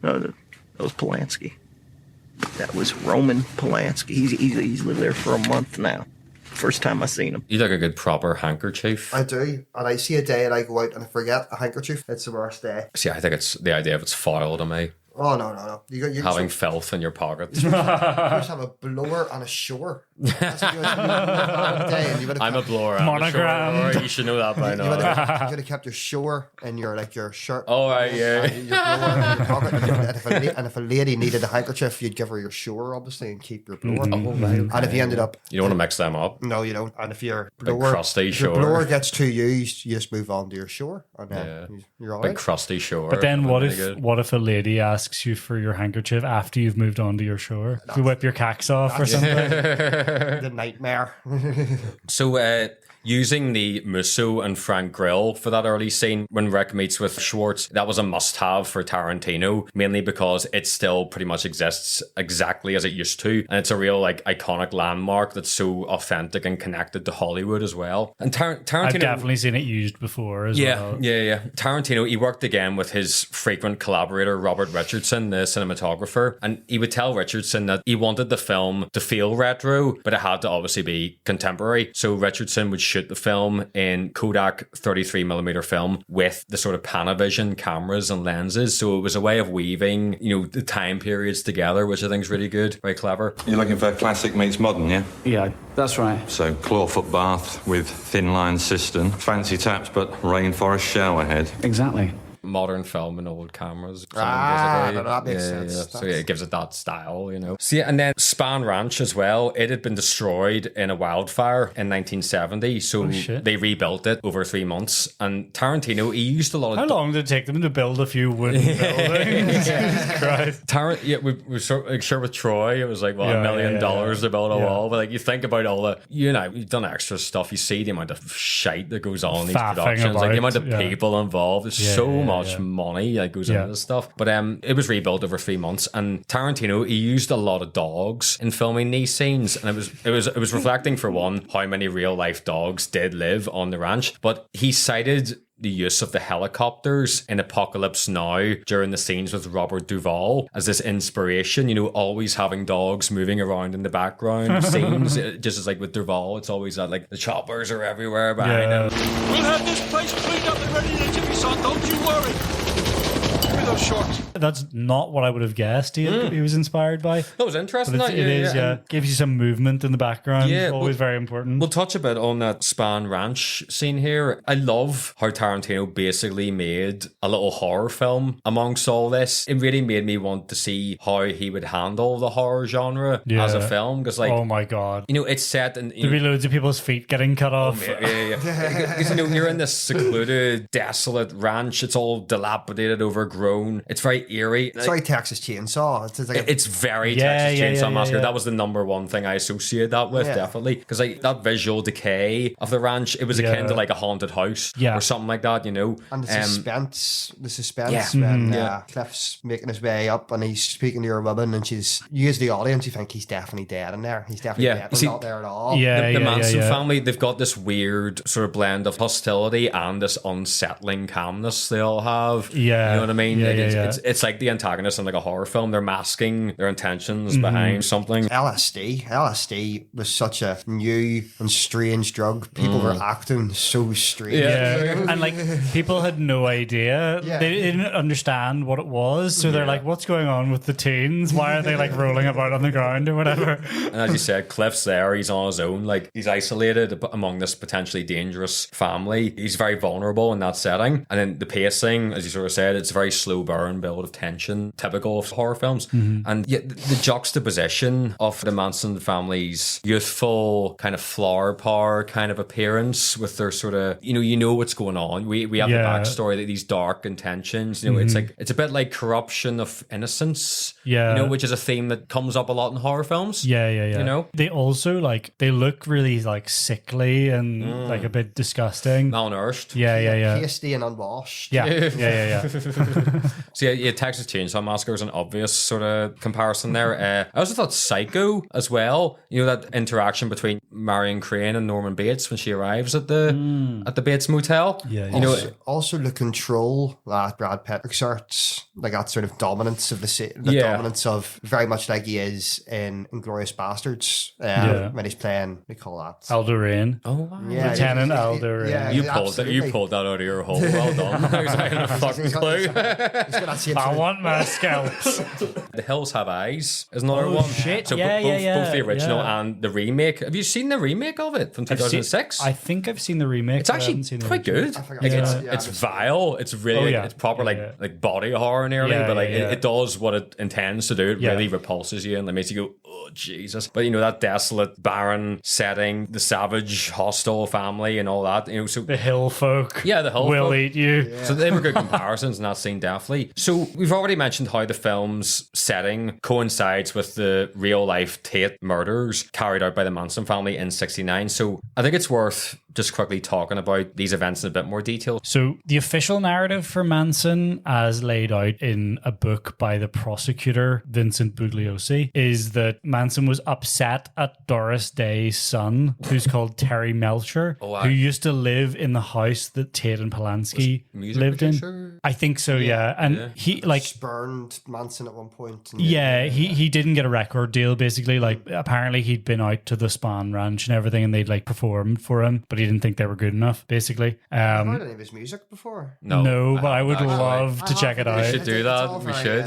No, that was Polanski. That was Roman Polanski. He's lived there for a month now. First time I seen him. You like a good proper handkerchief. I do. And I see a day and I go out and I forget a handkerchief. It's the worst day. See, I think it's the idea of it's foil to me. Oh, no. You Having filth in your pockets. You just have a blower and a shower. That's what I'm a blower. Monogram. You should know that by now. You would have kept your shower in your shirt. Oh, right, yeah. Your blower in your pocket. And if a lady needed a handkerchief, you'd give her your shower, obviously, and keep your blower. And if you ended up... You don't want to mix them up. No, you don't. And if your crusty your blower gets too used, you just move on to your shower. And then you're all right. Big crusty shower. But then what if a lady asks asks you for your handkerchief after you've moved on to your shore. If you whip your cacks off or something. The nightmare. So, using the Musso and Frank Grill for that early scene when Rick meets with Schwartz, that was a must-have for Tarantino, mainly because it still pretty much exists exactly as it used to, and it's a real like iconic landmark that's so authentic and connected to Hollywood as well. And Tarantino, I've definitely seen it used before as well. Yeah. Tarantino, he worked again with his frequent collaborator Robert Richardson, the cinematographer, and he would tell Richardson that he wanted the film to feel retro, but it had to obviously be contemporary. So Richardson would shoot the film in Kodak 33mm film with the sort of Panavision cameras and lenses. So it was a way of weaving, the time periods together, which I think is really good, very clever. You're looking for classic meets modern, yeah? Yeah, that's right. So clawfoot bath with thin line cistern, fancy taps, but rainforest shower head. Exactly. Modern film and old cameras. That makes sense. So it gives it that style, So and then Span Ranch as well, it had been destroyed in a wildfire in 1970, so they rebuilt it over 3 months. And Tarantino, he used a lot of... How long did it take them to build a few wooden buildings? Jesus Christ. we sure with Troy, it was like, $1 million to build a wall. But like, you think about all the, you've done extra stuff, you see the amount of shite that goes on in these productions, like the amount of people involved. There's so much money that goes into this stuff. But it was rebuilt over 3 months, and Tarantino, he used a lot of dogs in filming these scenes, and it was reflecting, for one, how many real life dogs did live on the ranch. But he cited the use of the helicopters in Apocalypse Now during the scenes with Robert Duvall as this inspiration, always having dogs moving around in the background of scenes, just as like with Duvall, it's always that like the choppers are everywhere behind him. We'll have this place cleaned up and ready to Jimmy son, don't you worry. Give me those shorts. That's not what I would have guessed he was inspired by. That was interesting. It is. Gives you some movement in the background. Yeah, always very important. We'll touch a bit on that Span Ranch scene here. I love how Tarantino basically made a little horror film amongst all this. It really made me want to see how he would handle the horror genre as a film, because like, oh my god, it's set and there'd be loads of people's feet getting cut off. Because you're in this secluded, desolate ranch. It's all dilapidated, overgrown. It's very eerie. It's like Texas Chainsaw. It's very Texas Chainsaw Massacre. That was the number one thing I associated that with, definitely. Because like that visual decay of the ranch, it was akin to like a haunted house or something like that, And the suspense when Cliff's making his way up and he's speaking to your woman, and you as the audience, you think he's definitely dead in there. He's definitely dead, but not there at all. The Manson family, they've got this weird sort of blend of hostility and this unsettling calmness they all have. Yeah. You know what I mean? It's like the antagonist in like a horror film. They're masking their intentions behind something. LSD was such a new and strange drug. People were acting so strange. And like people had no idea. They didn't understand what it was. So they're like, what's going on with the teens? Why are they like rolling about on the ground or whatever? And as you said, Cliff's there. He's on his own. Like he's isolated among this potentially dangerous family. He's very vulnerable in that setting. And then the pacing, as you sort of said, it's a very slow burn build of tension, typical of horror films. And yet the juxtaposition of the Manson family's youthful kind of flower power kind of appearance with their sort of, you know what's going on. We have the backstory, that these dark intentions, it's like, it's a bit like corruption of innocence, which is a theme that comes up a lot in horror films. They also like, they look really like sickly and like a bit disgusting. Malnourished. Pasty and unwashed. So Texas Chainsaw Massacre is an obvious sort of comparison there. I also thought Psycho as well. That interaction between Marion Crane and Norman Bates when she arrives at the Bates Motel. Also the control that Brad Pitt exerts, like that sort of dominance of the dominance of very much like he is in Inglourious Bastards when he's playing. We call that Alderaan. Oh wow. Lieutenant Alderaan. You pulled that out of your hole. Well done. I was having a fucking clue. I want my scalps. The Hills Have Eyes is another one. Shit. So both the original and the remake. Have you seen the remake of it from 2006? I think I've seen the remake. It's actually quite good. It's vile. It's really it's proper like body horror nearly, but like it does what it intends to do. It really repulses you and it makes you go, oh, Jesus. But you know, that desolate, barren setting, the savage, hostile family and all that, you know, so The hill folk. yeah, the whole will folk. eat you. So they were good comparisons in that scene, definitely. So we've already mentioned how the film's setting coincides with the real life Tate murders carried out by the Manson family in 1969. So I think it's worth just quickly talking about these events in a bit more detail. So the official narrative for Manson, as laid out in a book by the prosecutor Vincent Bugliosi, is that Manson was upset at Doris Day's son, who's called Terry Melcher, who used to live in the house that Tate and Polanski lived in. I think so, yeah. And he like spurned Manson at one point. He didn't get a record deal, basically. Like, apparently he'd been out to the Spahn Ranch and everything, and they'd like performed for him, but he didn't think they were good enough, basically. Have you heard any of his music before? No, but I would love to check it out. We should do that. We should.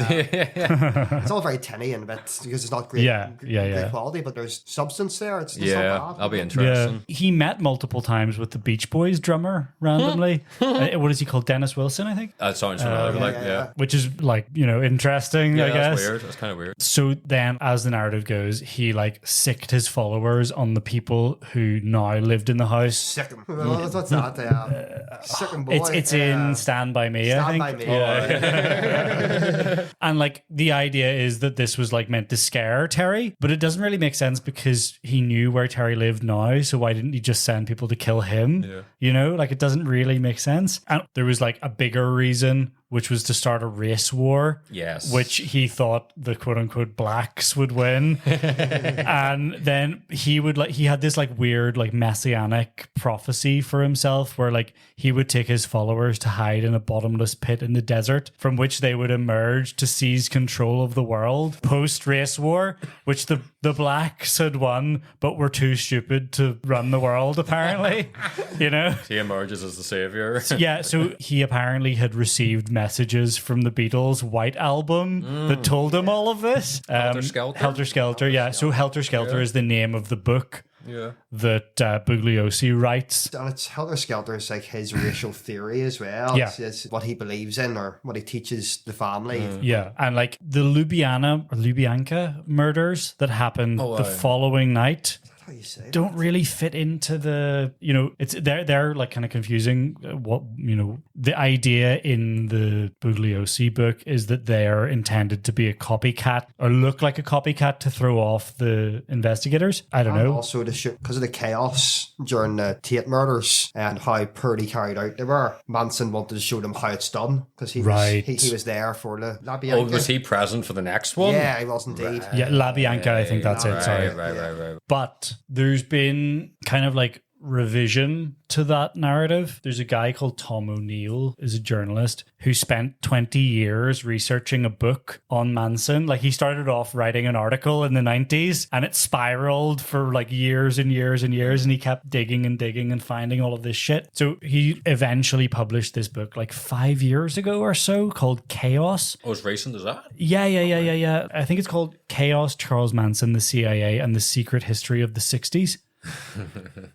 It's all very tinny and a bit because it's not great, great quality, but there's substance there. It's not bad. That'll be interesting. Yeah. He met multiple times with the Beach Boys drummer randomly. What is he called? Dennis Wilson, I think. That sounds familiar. Which is like, you know, interesting, I guess. That's weird. That's kind of weird. So then, as the narrative goes, he like sicked his followers on the people who now lived in the house. Sick 'em. What's that? Sick 'em boy. It's in Stand By Me, I think. By Me. Yeah. And like the idea is that this was like meant to scare Terry, but it doesn't really make sense because he knew where Terry lived now. So why didn't he just send people to kill him? Yeah. You know, like it doesn't really make sense. And there was like a bigger reason, which was to start a race war. Yes. Which he thought the quote unquote blacks would win. And then he had this like weird, like messianic prophecy for himself where like he would take his followers to hide in a bottomless pit in the desert from which they would emerge to seize control of the world post race war, which the blacks had won, but were too stupid to run the world, apparently. You know? He emerges as the savior. Yeah, so he apparently had received messages from the Beatles' White Album that told him all of this. Helter Skelter? Helter Skelter, yeah. So Helter Skelter is the name of the book that Bugliosi writes. And it's Helter Skelter is like his racial theory as well. Yeah. It's what he believes in or what he teaches the family. Yeah, and like the Lubyanka murders that happened the following night don't really fit into the, you know, it's they're like kind of confusing. What, you know, the idea in the Bugliosi book is that they're intended to be a copycat or look like a copycat to throw off the investigators. I don't know. Also to show, because of the chaos during the Tate murders and how poorly carried out they were, Manson wanted to show them how it's done because he was there for the La Bianca. Oh, was he present for the next one? Yeah, he was indeed. Yeah, La Bianca, I think that's it. Sorry. Right. But there's been kind of like revision to that narrative. There's a guy called Tom O'Neill, is a journalist who spent 20 years researching a book on Manson. Like, he started off writing an article in the 90s and it spiraled for like years and years and years, and he kept digging and finding all of this shit. So he eventually published this book like 5 years ago or so called Chaos. Oh, as recent as that? Yeah. I think it's called Chaos, Charles Manson, the CIA, and the Secret History of the 60s.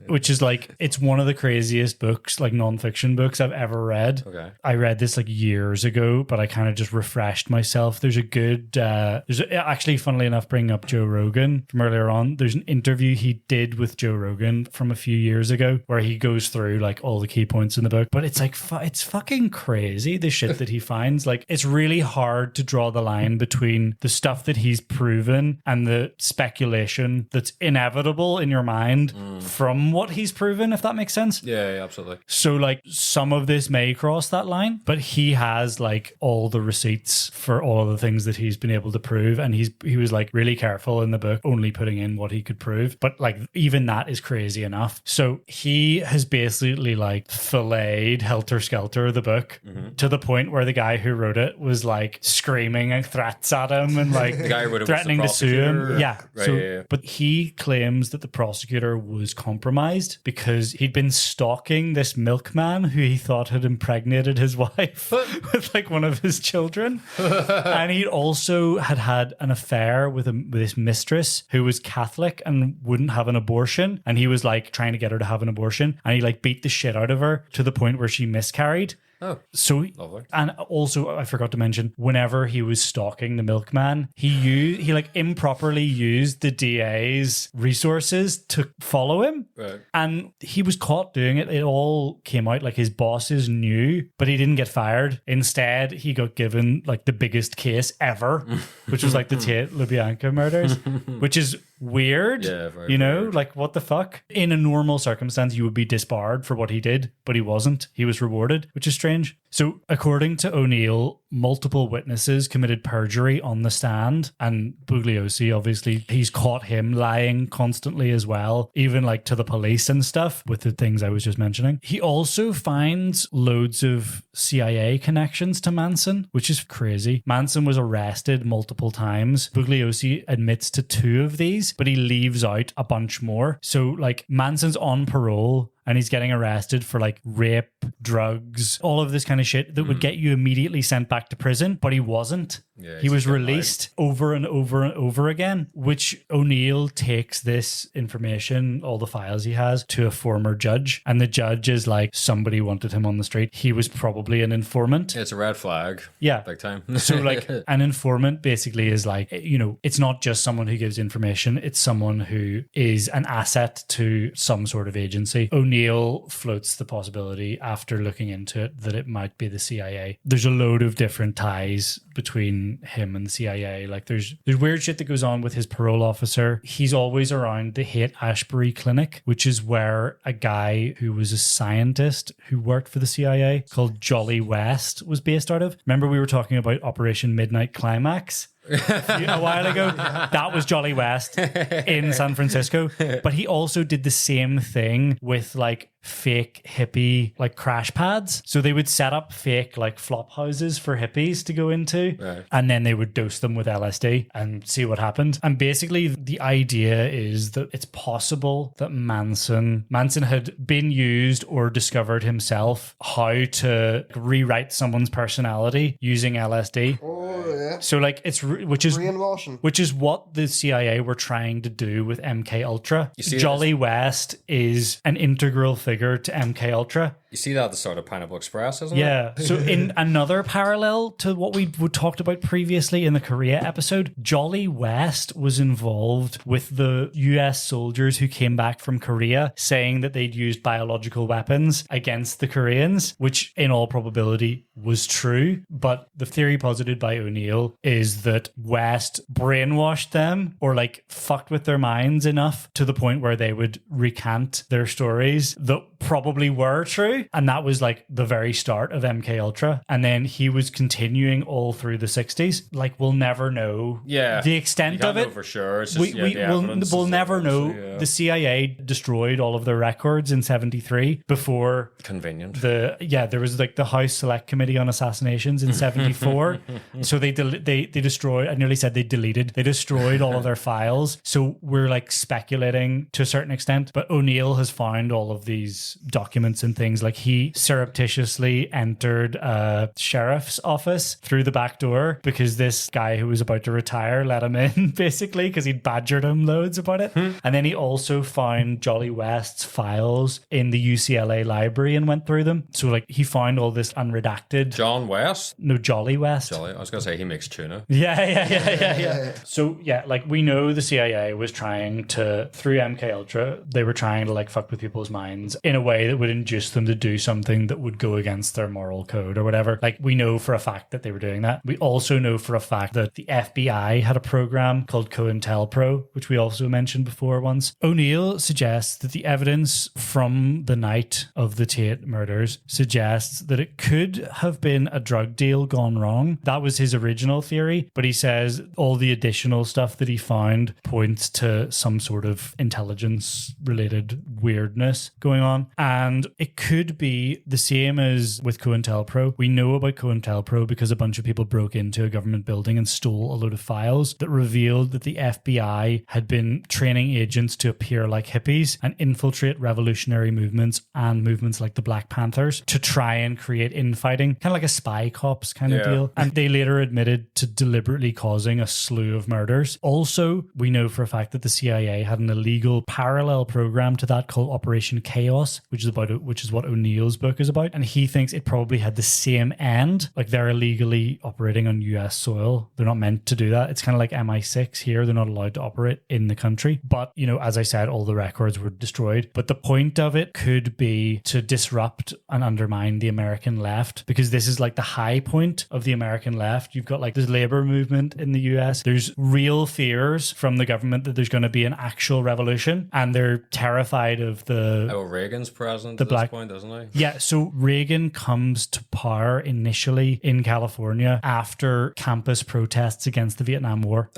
Which is like, it's one of the craziest books, like non-fiction books I've ever read. Okay. I read this like years ago, but I kind of just refreshed myself. There's a good actually, funnily enough, bringing up Joe Rogan from earlier on, there's an interview he did with Joe Rogan from a few years ago where he goes through like all the key points in the book. But it's like it's fucking crazy, the shit that he finds. Like, it's really hard to draw the line between the stuff that he's proven and the speculation that's inevitable in your mind from what he's proven, if that makes sense. Yeah, absolutely. So like, some of this may cross that line, but he has like all the receipts for all of the things that he's been able to prove, and he was like really careful in the book, only putting in what he could prove. But like, even that is crazy enough. So he has basically like filleted Helter Skelter, the book, to the point where the guy who wrote it was like screaming threats at him and like the guy who wrote it threatening to sue him. Yeah. Right, So, yeah. but he claims that the prosecutor was compromised because he'd been stalking this milkman who he thought had impregnated his wife with like one of his children. And he also had an affair with this mistress who was Catholic and wouldn't have an abortion. And he was like trying to get her to have an abortion. And he like beat the shit out of her to the point where she miscarried. Oh, So, lovely. and also I forgot to mention, whenever he was stalking the milkman, he like improperly used the DA's resources to follow him. Right. And he was caught doing it. It all came out, like his bosses knew, but he didn't get fired. Instead, he got given like the biggest case ever, which was like the Tate LaBianca murders, which is weird. Yeah, very you know, weird. like what the fuck? In a normal circumstance, you would be disbarred for what he did, but he wasn't. He was rewarded, which is strange. So, according to O'Neill, multiple witnesses committed perjury on the stand, and Bugliosi, obviously, he's caught him lying constantly as well, even like to the police and stuff with the things I was just mentioning. He also finds loads of CIA connections to Manson, which is crazy. Manson was arrested multiple times. Bugliosi admits to 2 of these, but he leaves out a bunch more. So, like, Manson's on parole and he's getting arrested for like rape, drugs, all of this kind of shit that would get you immediately sent back to prison, but he wasn't. Yeah, he was released over and over and over again, which O'Neill takes this information, all the files he has, to a former judge. And the judge is like, somebody wanted him on the street. He was probably an informant. It's a red flag. Yeah. Big time. So like an informant basically is like, you know, it's not just someone who gives information. It's someone who is an asset to some sort of agency. O'Neill floats the possibility after looking into it that it might be the CIA. There's a load of different ties between him and the CIA. Like there's weird shit that goes on with his parole officer. He's always around the Haight-Ashbury clinic, which is where a guy who was a scientist who worked for the CIA called Jolly West was based out of. Remember we were talking about Operation Midnight Climax? A while ago, that was Jolly West in San Francisco, but he also did the same thing with like fake hippie like crash pads. So they would set up fake like flop houses for hippies to go into, Right. and then they would dose them with LSD and see what happened. And basically the idea is that it's possible that Manson had been used or discovered himself how to rewrite someone's personality using LSD. Oh yeah. So like it's which is brainwashing. Which is what the CIA were trying to do with MK Ultra. You see Jolly West is an integral figure to MK Ultra. You see that at the start of Pineapple Express, isn't it? Yeah. So in another parallel to what we talked about previously in the Korea episode, Jolly West was involved with the US soldiers who came back from Korea saying that they'd used biological weapons against the Koreans, which in all probability was true. But the theory posited by O'Neill is that West brainwashed them or like fucked with their minds enough to the point where they would recant their stories that probably were true. And that was like the very start of MK Ultra. And then he was continuing all through the 60s. Like we'll never know the extent of it know for sure. It's just, we'll never know. Yeah. The CIA destroyed all of their records in 73 before Convenient. there was like the House Select Committee on Assassinations in 74. So they destroyed, I nearly said they destroyed all of their files. So we're like speculating to a certain extent, but O'Neill has found all of these documents and things. Like he surreptitiously entered a sheriff's office through the back door because this guy who was about to retire let him in, basically, because he'd badgered him loads about it. And then he also found Jolly West's files in the UCLA library and went through them. So like he found all this unredacted. John West? No, Jolly West. Jolly. I was going to say he makes tuna. Yeah. So yeah, like we know the CIA was trying to, through MK Ultra, they were trying to like fuck with people's minds in a way that would induce them to do something that would go against their moral code or whatever. Like we know for a fact that they were doing that. We also know for a fact that the FBI had a program called COINTELPRO, which we also mentioned before once. O'Neill suggests that the evidence from the night of the Tate murders suggests that it could have been a drug deal gone wrong. That was his original theory, but he says all the additional stuff that he found points to some sort of intelligence related weirdness going on. And it could be the same as with COINTELPRO. We know about COINTELPRO because a bunch of people broke into a government building and stole a load of files that revealed that the FBI had been training agents to appear like hippies and infiltrate revolutionary movements and movements like the Black Panthers to try and create infighting, kind of like a spy cops kind of deal. And they later admitted to deliberately causing a slew of murders. Also, we know for a fact that the CIA had an illegal parallel program to that called Operation Chaos, which is what O'Neill's book is about, and he thinks it probably had the same end. Like, they're illegally operating on US soil. They're not meant to do that. It's kind of like MI6 here. They're not allowed to operate in the country. But, you know, as I said, all the records were destroyed. But the point of it could be to disrupt and undermine the American left, because this is like the high point of the American left. You've got like this labor movement in the US. There's real fears from the government that there's going to be an actual revolution, and they're terrified of the... Oh, Reagan's president the at black this point, doesn't he? Yeah, so Reagan comes to power initially in California after campus protests against the Vietnam War.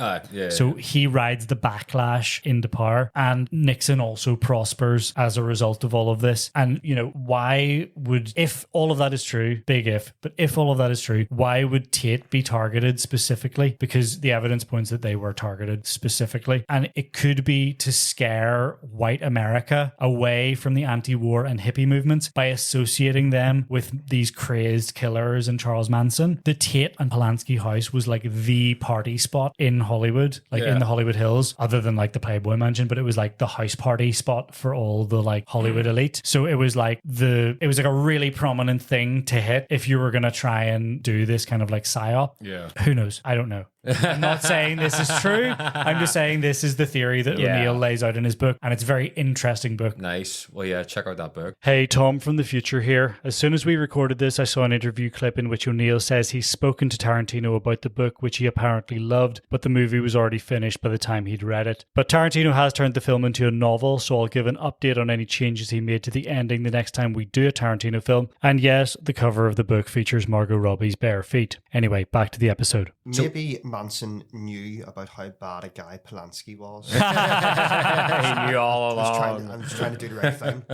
So he rides the backlash into power, and Nixon also prospers as a result of all of this. And, you know, why would, if all of that is true, big if, but if all of that is true, why would Tate be targeted specifically? Because the evidence points that they were targeted specifically. And it could be to scare white America away from the anti-war and hippie movements by associating them with these crazed killers and Charles Manson. The Tate and Polanski house was like the party spot in Hollywood, like in the Hollywood Hills, other than like the Playboy Mansion, but it was like the house party spot for all the like Hollywood elite. So it was like a really prominent thing to hit if you were going to try and do this kind of like psyop. Yeah. Who knows? I don't know. I'm not saying this is true. I'm just saying this is the theory that O'Neill lays out in his book, and it's a very interesting book. Nice. Well, yeah, check out that book. Hey, Tom from the future here. As soon as we recorded this, I saw an interview clip in which O'Neill says he's spoken to Tarantino about the book, which he apparently loved, but the movie was already finished by the time he'd read it. But Tarantino has turned the film into a novel, so I'll give an update on any changes he made to the ending the next time we do a Tarantino film. And yes, the cover of the book features Margot Robbie's bare feet. Anyway, back to the episode. Maybe Manson knew about how bad a guy Polanski was. He knew all along. I'm just trying to do the right thing.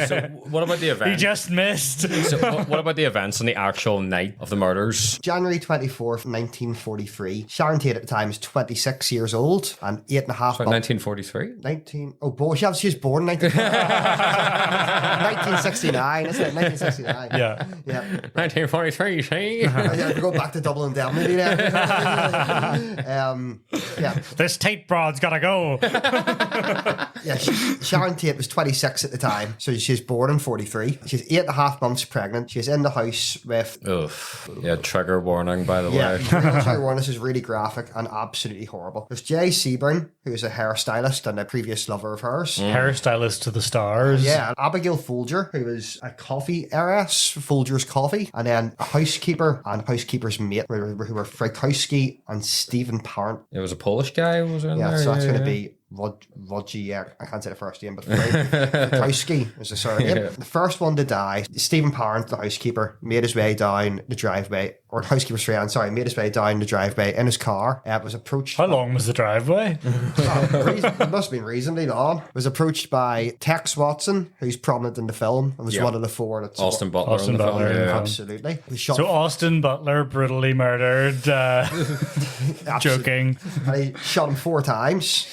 So what about the event? He just missed. So what about the events on the actual night of the murders? January 24th, 1943. Sharon Tate at the time is 26 years old and 8.5 months. 1943? Oh, boy, she was born in 1969, isn't it? 1969. Yeah. 1943, see? Yeah, we go back to Dublin down maybe there. This Tate broad's gotta go. Sharon Tate was 26 at the time, so she was born in 43. She's 8.5 months pregnant. She's in the house with... Yeah, trigger warning, by the way. Trigger warning. This is really graphic and absolutely horrible. There's Jay Seaburn, who's a hairstylist and a previous lover of hers. Hairstylist to the stars. Yeah, Abigail Folger, who was a coffee heiress, Folger's Coffee, and then a housekeeper and housekeeper's mate, who were Frykowski and Stephen Parent. It was a Polish guy, was it? Yeah, so that's going to be Wojciech, I can't say the frust name, but Frykowski is the surname. Yeah. The first one to die, Stephen Parent, the housekeeper, made his way down the driveway, or housekeeper's friend, made his way down the driveway in his car. Was approached. How long was the driveway? It must have been reasonably long. Was approached by Tex Watson, who's prominent in the film, and was one of the four. That's Austin Butler. Austin Butler. Yeah. Absolutely. So Austin Butler brutally murdered. Joking. And he shot him 4 times.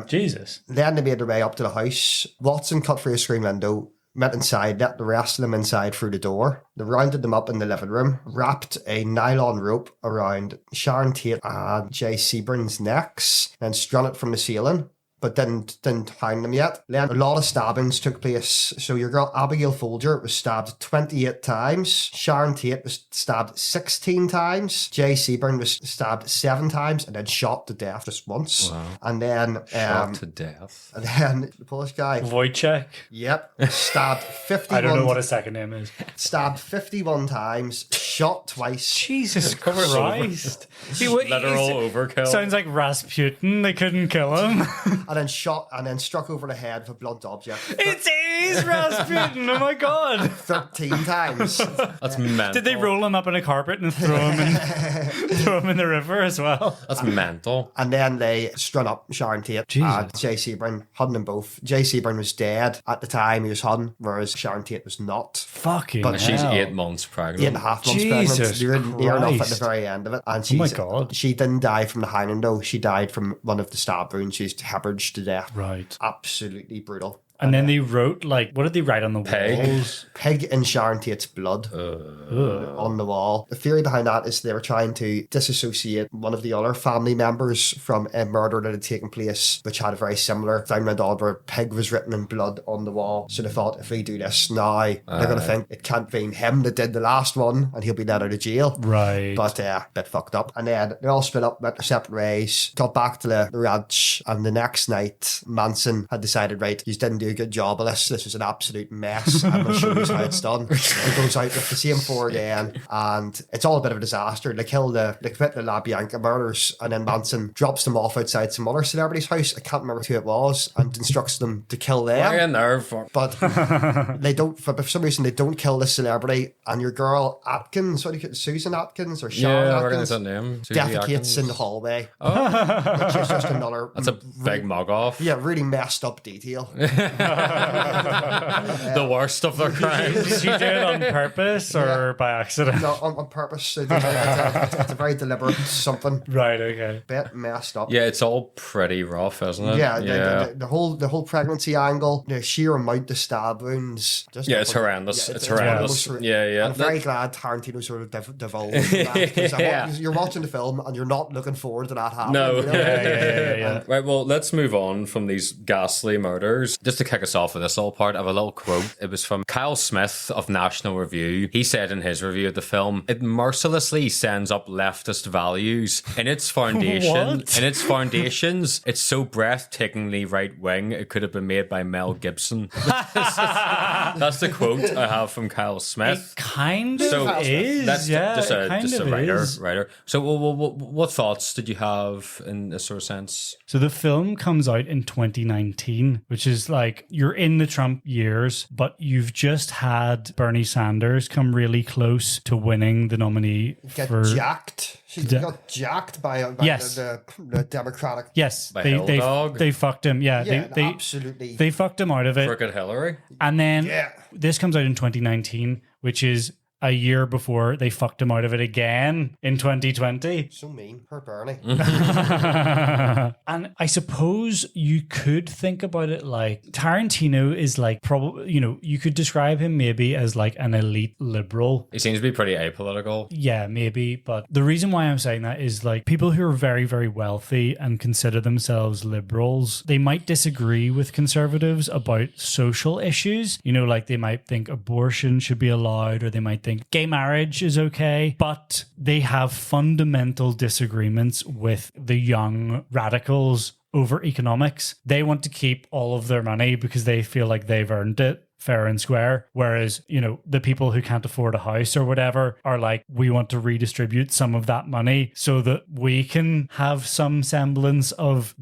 Jesus. Then they made their way up to the house. Watson cut through a screen window, went inside, let the rest of them inside through the door. They rounded them up in the living room, wrapped a nylon rope around Sharon Tate and Jay Seaburn's necks, and strung it from the ceiling, but didn't hang them yet. Then a lot of stabbings took place. So your girl Abigail Folger was stabbed 28 times. Sharon Tate was stabbed 16 times. Jay Seaburn was stabbed 7 times and then shot to death just once. Wow. And then shot to death. And then the Polish guy Wojciech. Yep. Stabbed 51. I don't know what his second name is. Stabbed 51 times, shot twice. Jesus Christ. Literal overkill. Sounds like Rasputin. They couldn't kill him. And then shot and then struck over the head with a blunt object. It is Rasputin! Oh my god! 13 times. That's mental. Did they roll him up in a carpet and throw him in the river as well? That's mental. And then they strung up Sharon Tate and Jay Seaburn, hung them both. Jay Seaburn was dead at the time he was hung, whereas Sharon Tate was not. Fucking But she's 8 months pregnant. 8.5 months Jesus pregnant. Near enough at the Christ. very end of it. And Oh my god. She didn't die from the hanging though. She died from one of the stab wounds. She's hemorrhaged to death. Right. Absolutely brutal. And then they wrote, like, what did they write on the walls? Pig in Sharon Tate's blood on the wall. The theory behind that is they were trying to disassociate one of the other family members from a murder that had taken place, which had a very similar thing went on where pig was written in blood on the wall. So they thought, if we do this now, they're going to think it can't be him that did the last one and he'll be let out of jail. Right. But bit fucked up. And then they all split up, went their separate ways, got back to the ranch, and the next night Manson had decided, right, you didn't do a good job of this. This was an absolute mess. I'm going to show you how it's done. He goes out with the same four again, and it's all a bit of a disaster. They commit the La Bianca murders, and then Manson drops them off outside some other celebrity's house. I can't remember who it was, and instructs them to kill them. in there, fuck. But they don't. For some reason, they don't kill the celebrity, and your girl Atkins, what do you call it, Susan Atkins or Sharon Atkins, that name. defecates in the hallway. Which is just another. That's a big mug off. Yeah, really messed up detail. The worst of their crimes. Did you do it on purpose or by accident? No, on purpose. It's a very deliberate something. Right, okay. Bit messed up. Yeah, it's all pretty rough, isn't it? Yeah. The whole pregnancy angle, the sheer amount of stab wounds. It's horrendous. It's horrendous. Yeah. I'm very glad Tarantino sort of divulged that, because you're watching the film and you're not looking forward to that happening. No. You know? Yeah. Right, well, let's move on from these ghastly murders. Just to kick us off with this little part, I have a little quote. It was from Kyle Smith of National Review. He said in his review of the film, it mercilessly sends up leftist values in its foundation. In its foundations, it's so breathtakingly right wing it could have been made by Mel Gibson. That's the quote I have from Kyle Smith. It kind of is. That's just a writer. So, what thoughts did you have in this sort of sense? So the film comes out in 2019, which is like you're in the Trump years, but you've just had Bernie Sanders come really close to winning the nominee for jacked. She got jacked by the Democratic. Yes, by they fucked him. Yeah, they absolutely. They fucked him out of it. Frickin' Hillary. And then this comes out in 2019, which is a year before they fucked him out of it again in 2020. So mean. Poor Bernie. And I suppose you could think about it like Tarantino is like probably, you could describe him maybe as like an elite liberal. He seems to be pretty apolitical. Yeah, maybe. But the reason why I'm saying that is like people who are very, very wealthy and consider themselves liberals, they might disagree with conservatives about social issues. Like they might think abortion should be allowed, or they might think gay marriage is okay, but they have fundamental disagreements with the young radicals over economics. They want to keep all of their money because they feel like they've earned it fair and square, whereas the people who can't afford a house or whatever are like, we want to redistribute some of that money so that we can have some semblance of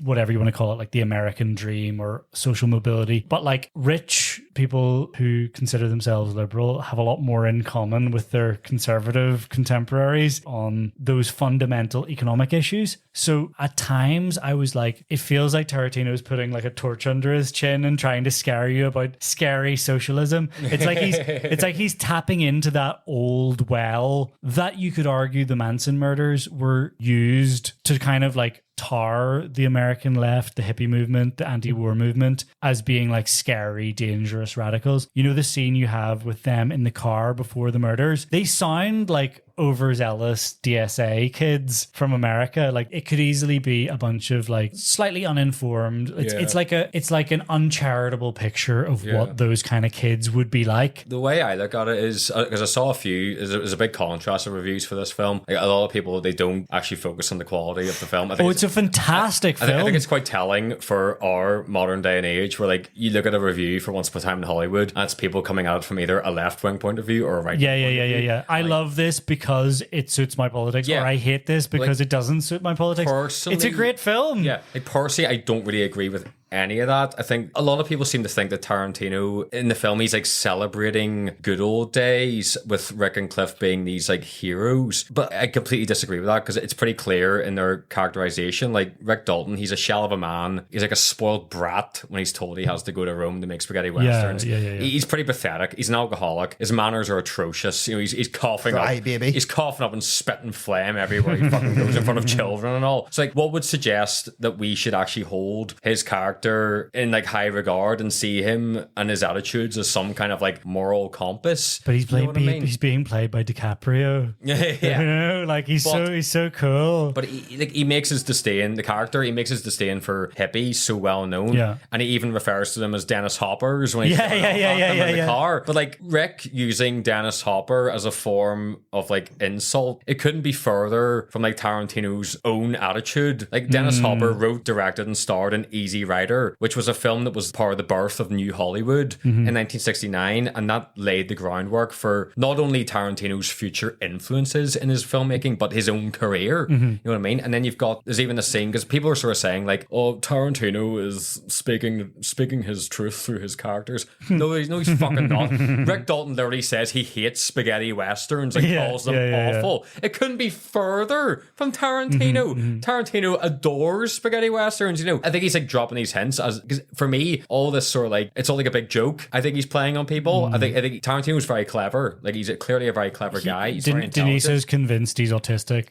whatever you want to call it, like the American dream or social mobility. But like rich people who consider themselves liberal have a lot more in common with their conservative contemporaries on those fundamental economic issues. So at times I was like, it feels like Tarantino is putting like a torch under his chin and trying to scare you about scary socialism. It's like he's tapping into that old well that you could argue the Manson murders were used to kind of like tar the American left, the hippie movement, the anti-war movement as being like scary, dangerous radicals. The scene you have with them in the car before the murders, they sound like overzealous DSA kids from America. Like it could easily be a bunch of like slightly uninformed. It's like an uncharitable picture of what those kind of kids would be like. The way I look at it is because I saw there's a big contrast of reviews for this film. Like, a lot of people, they don't actually focus on the quality of the film. It's a fantastic film. I think it's quite telling for our modern day and age, where like you look at a review for Once Upon a Time in Hollywood and it's people coming at it from either a left wing point of view or a right wing point of view. Yeah. I love this because it suits my politics, or I hate this because it doesn't suit my politics. It's a great film. Yeah, like personally, I don't really agree with any of that. I think a lot of people seem to think that Tarantino in the film, he's like celebrating good old days with Rick and Cliff being these like heroes, but I completely disagree with that because it's pretty clear in their characterization. Like Rick Dalton, he's a shell of a man. He's like a spoiled brat when he's told he has to go to Rome to make spaghetti westerns. He's pretty pathetic. He's an alcoholic. His manners are atrocious. He's coughing up. He's coughing up and spitting phlegm everywhere he fucking goes in front of children and all. It's like, what would suggest that we should actually hold his character director in like high regard and see him and his attitudes as some kind of like moral compass. But he's You know what I mean? he's being played by DiCaprio. Yeah. You know, like he's so cool. But he makes his disdain, the character, he makes his disdain for hippies so well known. Yeah. And he even refers to them as Dennis Hoppers when he's in the car. But like Rick using Dennis Hopper as a form of like insult, it couldn't be further from like Tarantino's own attitude. Like Dennis Hopper wrote, directed, and starred in Easy Rider, which was a film that was part of the birth of New Hollywood in 1969, and that laid the groundwork for not only Tarantino's future influences in his filmmaking, but his own career. You know what I mean? And then there's even a scene, because people are sort of saying like, oh, Tarantino is speaking his truth through his characters. No, he's fucking not. Rick Dalton literally says he hates spaghetti westerns and calls them awful. It couldn't be further from Tarantino. Tarantino adores spaghetti westerns. You know, I think he's like dropping these hints because for me, all this sort of like, it's all like a big joke. I think he's playing on people. I think Tarantino's very clever. Like he's clearly a very clever guy. He's very intelligent. Deniso's convinced he's autistic.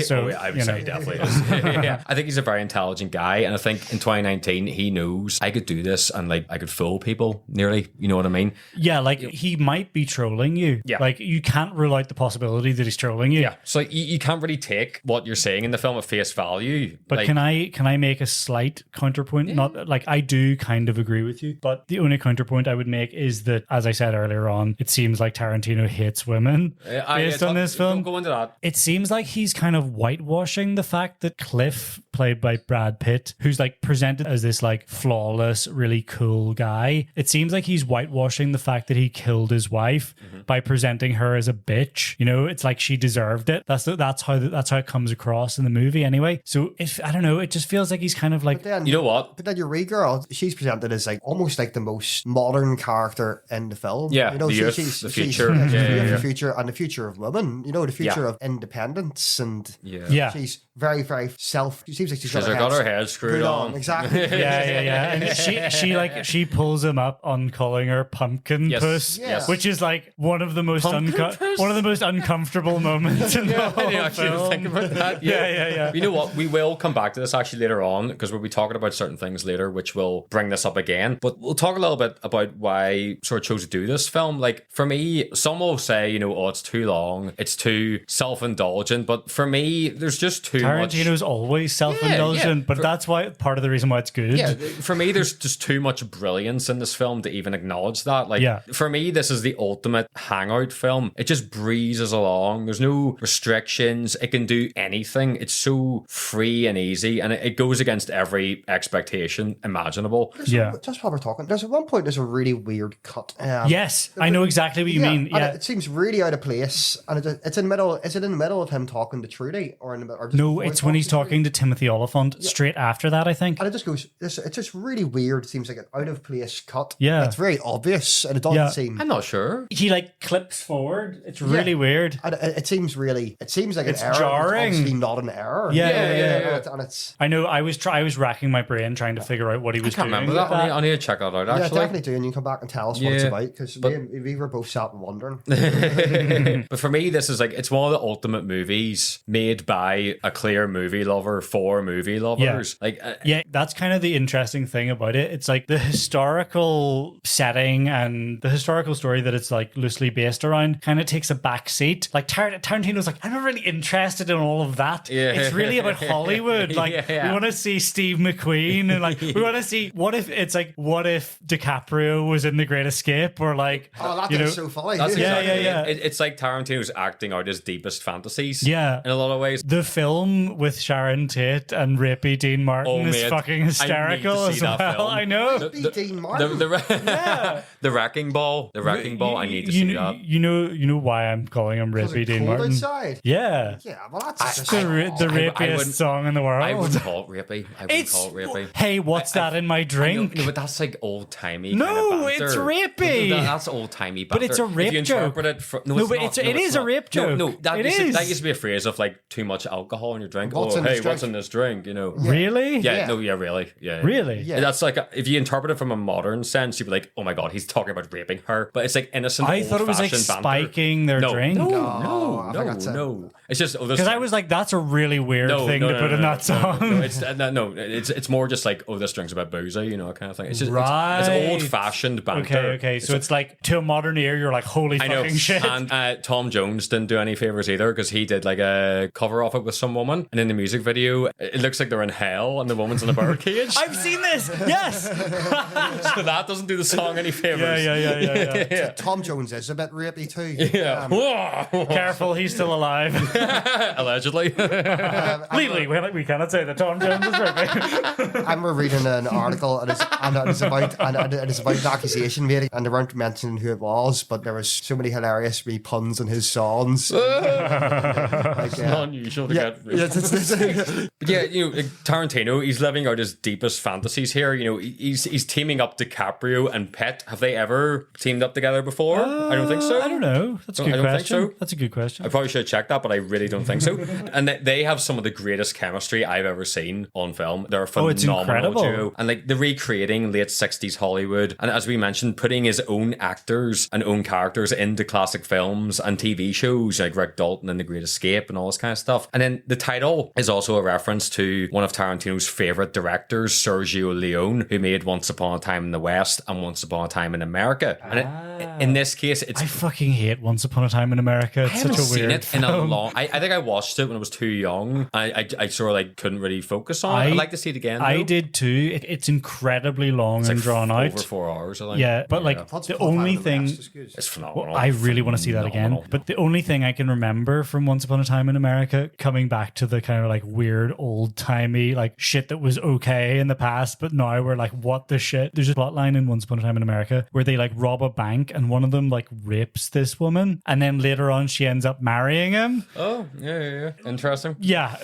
So I would say he definitely is. Yeah. I think he's a very intelligent guy, and I think in 2019 he knows I could do this and like I could fool people nearly. You know what I mean? Yeah, like he might be trolling you. Yeah. Like you can't rule out the possibility that he's trolling you. Yeah. So you can't really take what you're saying in the film at face value. But like, can I make a slight counterpoint? Yeah. Not like I do kind of agree with you, but the only counterpoint I would make is that, as I said earlier on, it seems like Tarantino hates women based on this film. Don't go into that. It seems like he's kind of whitewashing the fact that Cliff, played by Brad Pitt, who's like presented as this like flawless, really cool guy, it seems like he's whitewashing the fact that he killed his wife by presenting her as a bitch. You know, it's like she deserved it. That's how it comes across in the movie anyway. So if I don't know, it just feels like he's kind of like, then, you know what? But then your Ree girl, she's presented as like almost like the most modern character in the film. Yeah, you know, the youth, the future. The future and the future of women. You know, the future of independence, and she's very, very She seems like she's got her head screwed on. Exactly. And she pulls him up on calling her pumpkin puss, which is like one of the most uncomfortable moments in the whole film. Think about that. Yeah. You know what? We will come back to this actually later on because we'll be talking about certain things later, which will bring this up again. But we'll talk a little bit about why I sort of chose to do this film. Like for me, some will say, you know, oh, it's too long, it's too self-indulgent. But for me, there's just too much. Tarantino's always self-indulgent, but that's why part of the reason why it's good. Yeah, for me, there's just too much brilliance in this film to even acknowledge that. Like, for me, this is the ultimate hangout film. It just breezes along. There's no restrictions. It can do anything. It's so free and easy, and it goes against every expectation imaginable. Just while we're talking, there's at one point there's a really weird cut. Yes, I know exactly what you mean. Yeah, it seems really out of place, and it's in the middle. Is it in the middle of him talking to Trudy, or in the middle? No, it's when he's talking to Timothy Oliphant. Straight after that, I think. And it just goes. It's just really weird. It seems like an out of place cut. Yeah, it's very obvious, and it doesn't seem. I'm not sure. He like clips forward. It's really weird. And it seems really. It seems like it's an error. jarring. It's obviously not an error. Yeah. And it's. I know. I was racking my brain trying to figure out what he was doing. I can't remember that. I need to check that out. Actually, definitely do, and you can come back and tell us what it's about because we were both sat and wondering. But for me, this is like it's one of the ultimate movies made by a clear movie lover for movie lovers. That's kind of the interesting thing about it. It's like the historical setting and the historical story that it's like loosely based around kind of takes a back seat. Like Tarantino's like, I'm not really interested in all of that. It's really about Hollywood. Like we want to see Steve McQueen and like we want to see what if DiCaprio was in The Great Escape or like that's so funny. That's it's like Tarantino's acting out his deepest fantasies. Yeah, in a lot of ways. The film with Sharon Tate and rapey Dean Martin is fucking hysterical as well. I know. Dean Martin. The Wrecking Ball. The Wrecking Ball. I need to see that. You know why I'm calling him rapey Dean Martin? Outside. Yeah. Yeah. Well, that's the rapiest song in the world. I wouldn't call it rapey. Hey, what's that in my drink? No, but that's like old timey. No, it's rapey. That's old timey. But it's a rape joke. It is a rape joke. No, that used to be a phrase of like too much alcohol in your drink. What's in this drink? You know. Really? Yeah. No. Yeah. Really. Yeah. Really? Yeah. That's like if you interpret it from a modern sense, you'd be like, oh my god, he's talking about raping her. But it's like innocent. I thought it was like spiking their drink. No. It's just because I was like, that's a really weird thing to put in that song. It's more just like oh, this drink's a bit boozy, you know, kind of thing. It's just Right. it's old-fashioned banter. Okay. So it's like, to a modern ear, you're like, holy I know. fucking shit. And Tom Jones didn't do any favors either, because he did like a cover of it with some woman, and in the music video, it looks like they're in hell, and the woman's in a birdcage. I've seen this. Yes. So that doesn't do the song any favors. Yeah. Tom Jones is a bit rapey too. Yeah. Careful, he's still alive. Allegedly. Legally, we cannot say that Tom Jones is rapey. I remember reading an article, and it's about an accusation made, and they weren't mentioning who it was, but there was so many hilarious wee puns in his songs. It's not unusual to get. But yeah, you know, Tarantino, he's living out his deepest fantasies here. You know, he's teaming up DiCaprio and Pitt. Have they ever teamed up together before? I don't think so. I don't know. That's a good question. That's a good question. I probably should have checked that, but I really don't think so. And they have some of the greatest chemistry I've ever seen on film. They're a phenomenal duo. And like the recreating late 60s Hollywood, and as we mentioned, putting his own actors and own characters into classic films and TV shows like Rick Dalton and The Great Escape and all this kind of stuff. And then the title is also a reference to one of Tarantino's favorite directors, Sergio Leone, who made Once Upon a Time in the West and Once Upon a Time in America. And in this case, it's... I fucking hate Once Upon a Time in America. It's such a weird it film. in a long... I think I watched it when I was too young. I sort of like couldn't really focus on it. I'd like to see it again, though. I did too. It's incredibly long and drawn out. Over 4 hours, I think. Yeah, but like the only thing... It's phenomenal. Well, I really want to see that again. But the only thing I can remember from Once Upon a Time in America, coming back to the kind of like weird old-timey like shit that was okay in the past, but now we're like, what the shit? There's a plot line in Once Upon a Time in America where they like rob a bank and one of them like rapes this woman, and then later on she ends up marrying him. Oh, yeah. Interesting. Yeah.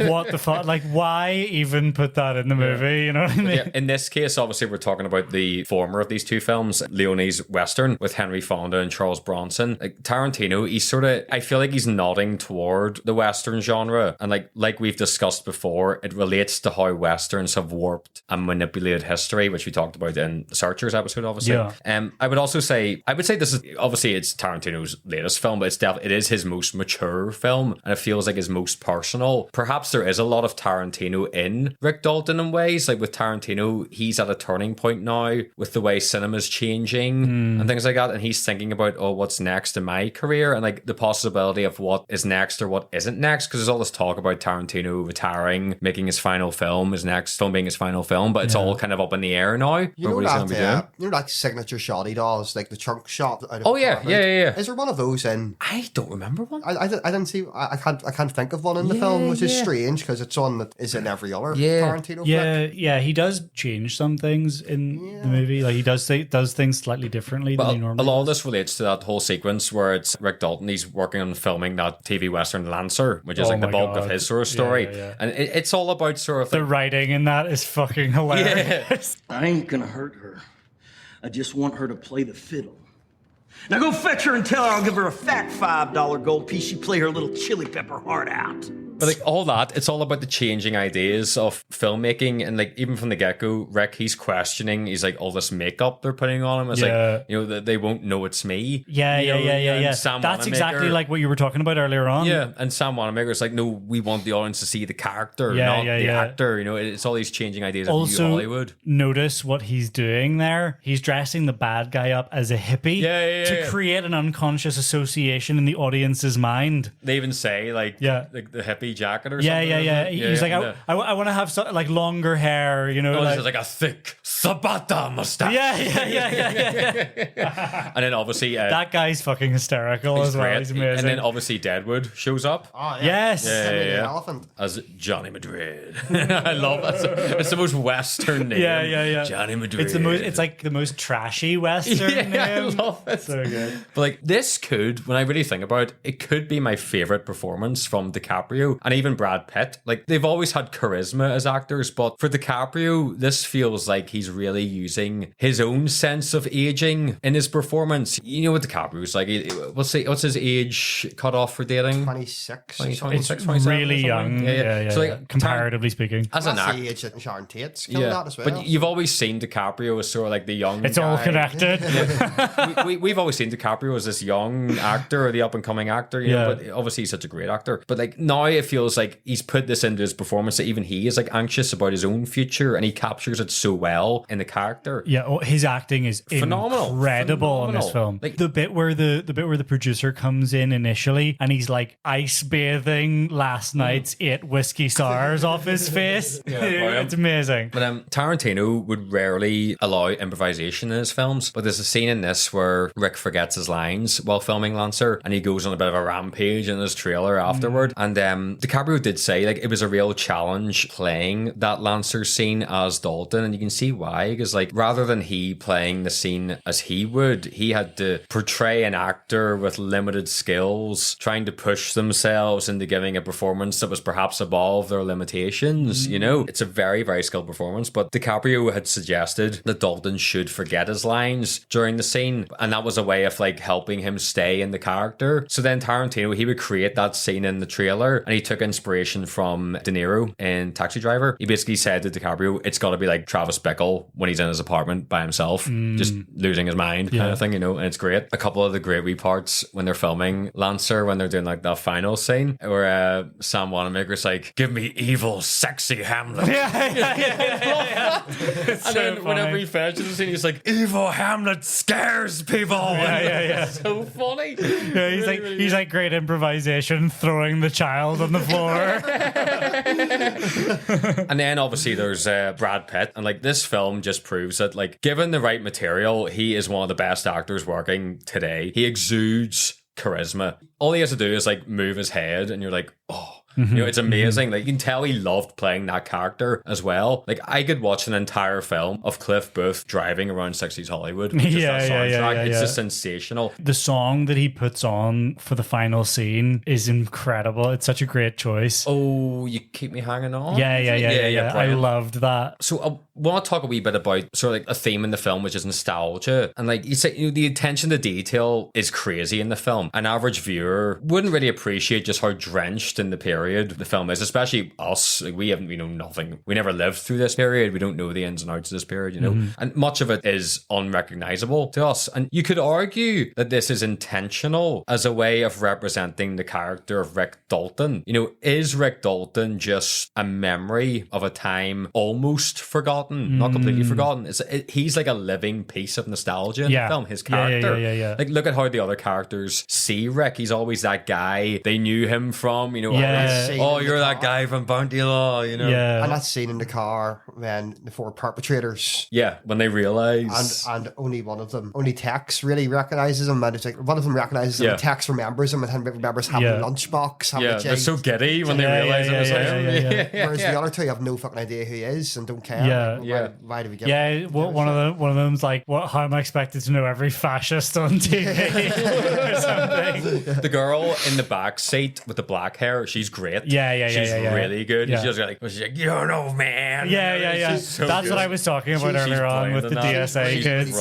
What the fuck? Like, why even put that in the movie? You know what I mean? Yeah, in this case, obviously, we're talking about the former of these two films, Leone's Western with Henry Fonda and Charles Bronson. Like Tarantino, he's sort of, I feel like he's nodding toward the Western genre. And like we've discussed before, it relates to how Westerns have warped and manipulated history, which we talked about in the Searchers episode, obviously. Yeah. I would say this is, obviously it's Tarantino's latest film, but it is his most mature film, and it feels like his most personal. Perhaps there is a lot of Tarantino in Rick Dalton in ways. Like with Tarantino, he's at a turning point now with the way cinema's changing and things like that, and he's thinking about, oh, what's next in my career, and like the possibility of what is next or what isn't next, because there's all this talk about Tarantino retiring, making his final film, his next film being his final film, but it's all kind of up in the air now. You know that signature shot he does, like the chunk shot. Yeah. Is there one of those in? I don't remember one. I didn't see. I can't think of one in the film, which is strange because it's one that is in every other Tarantino flick. Yeah, he does change some things in the movie. Like he does things slightly differently than he normally. A lot of this relates to that whole sequence where it's Rick Dalton. He's working on filming that TV Western Lancer, which is like the bulk of his sort of story, and it's all about sort of the writing in that is fucking hilarious. I ain't gonna hurt her. I just want her to play the fiddle. Now go fetch her and tell her I'll give her a fat $5 gold piece. She play her little chili pepper heart out. But like all that, it's all about the changing ideas of filmmaking, and like even from the get-go, Rick, he's questioning. He's like, all this makeup they're putting on him. It's like, you know, they won't know it's me. Yeah. Sam That's Wanamaker, exactly like what you were talking about earlier on. Yeah, and Sam Wanamaker's like, no, we want the audience to see the character, not the actor. You know, it's all these changing ideas of new Hollywood. Notice what he's doing there. He's dressing the bad guy up as a hippie to create an unconscious association in the audience's mind. They even say like the hippie jacket or something. Yeah. He's like, I want to have like longer hair, you know. No, like a thick Sabata mustache. Yeah. And then obviously that guy's fucking hysterical as well. He's amazing. And then obviously Deadwood shows up. Oh yeah. Yes. Elephant. As Johnny Madrid. I love that. It's the most Western name. Yeah. Johnny Madrid. It's like the most trashy Western name. I love it. So good. But like this could, when I really think about it could be my favorite performance from DiCaprio and even Brad Pitt. Like they've always had charisma as actors, but for DiCaprio, this feels like he's really using his own sense of aging in his performance. You know what DiCaprio's like? What's his age cut off for dating? 26. 26, really young. Yeah. So like, comparatively speaking, as an actor, the age that Sharon Tate's killed that as well. But you've always seen DiCaprio as sort of like the young. It's all connected. We've always seen DiCaprio as this young actor or the up and coming actor. You know, but obviously he's such a great actor. But like now it feels like he's put this into his performance that even he is like anxious about his own future, and he captures it so well in the character. Yeah, his acting is Phenomenal. incredible in this film. Like the bit where the producer comes in initially and he's like ice bathing last night's 8 whiskey sours off his face. It's amazing. But Tarantino would rarely allow improvisation in his films, but there's a scene in this where Rick forgets his lines while filming Lancer, and he goes on a bit of a rampage in his trailer afterward. And DiCaprio did say like it was a real challenge playing that Lancer scene as Dalton, and you can see why, because like rather than he playing the scene as he would, he had to portray an actor with limited skills trying to push themselves into giving a performance that was perhaps above their limitations. You know, it's a very, very skilled performance, but DiCaprio had suggested that Dalton should forget his lines during the scene, and that was a way of like helping him stay in the character. So then Tarantino, he would create that scene in the trailer, and he took inspiration from De Niro in Taxi Driver. He basically said to DiCaprio, it's got to be like Travis Bickle when he's in his apartment by himself, just losing his mind kind of thing, you know, and it's great. A couple of the great wee parts when they're filming Lancer, when they're doing like that final scene where Sam Wanamaker's like, give me evil, sexy Hamlet. And So then funny. whenever he finishes the scene, he's like, evil Hamlet scares people. It's so funny. Yeah, he's like great improvisation, throwing the child on the floor. And then obviously there's Brad Pitt, and like this film just proves that like given the right material, he is one of the best actors working today. He exudes charisma. All he has to do is like move his head, and you're like, oh. You know, it's amazing. Like you can tell he loved playing that character as well. Like I could watch an entire film of Cliff Booth driving around 60s Hollywood. With just that soundtrack. It's just sensational. The song that he puts on for the final scene is incredible. It's such a great choice. Oh, you keep me hanging on. Yeah. I loved that. So I want to talk a wee bit about sort of like a theme in the film, which is nostalgia. And like you say, you know, the attention to detail is crazy in the film. An average viewer wouldn't really appreciate just how drenched in the period the film is, especially us. Like, we know nothing. We never lived through this period. We don't know the ins and outs of this period, you know. And much of it is unrecognizable to us. And you could argue that this is intentional as a way of representing the character of Rick Dalton. You know, is Rick Dalton just a memory of a time almost forgotten, not completely forgotten? He's like a living piece of nostalgia in the film, his character. Yeah. Like, look at how the other characters see Rick. He's always that guy they knew him from, you know. Oh, you're that guy from Bounty Law, you know. And that scene in the car when the 4 perpetrators. Yeah, when they realize. And only Tex really recognizes him. And it's like one of them recognizes him, and Tex remembers him, and then remembers having a lunchbox. They're so giddy when they realize it was him. Whereas the other two have no fucking idea who he is and don't care. Why do we get one of them's like, how am I expected to know every fascist on TV or something? The girl in the back seat with the black hair, she's great. She's really good. She's just like, you don't know, man. So that's good. what I was talking about earlier on with the DSA kids.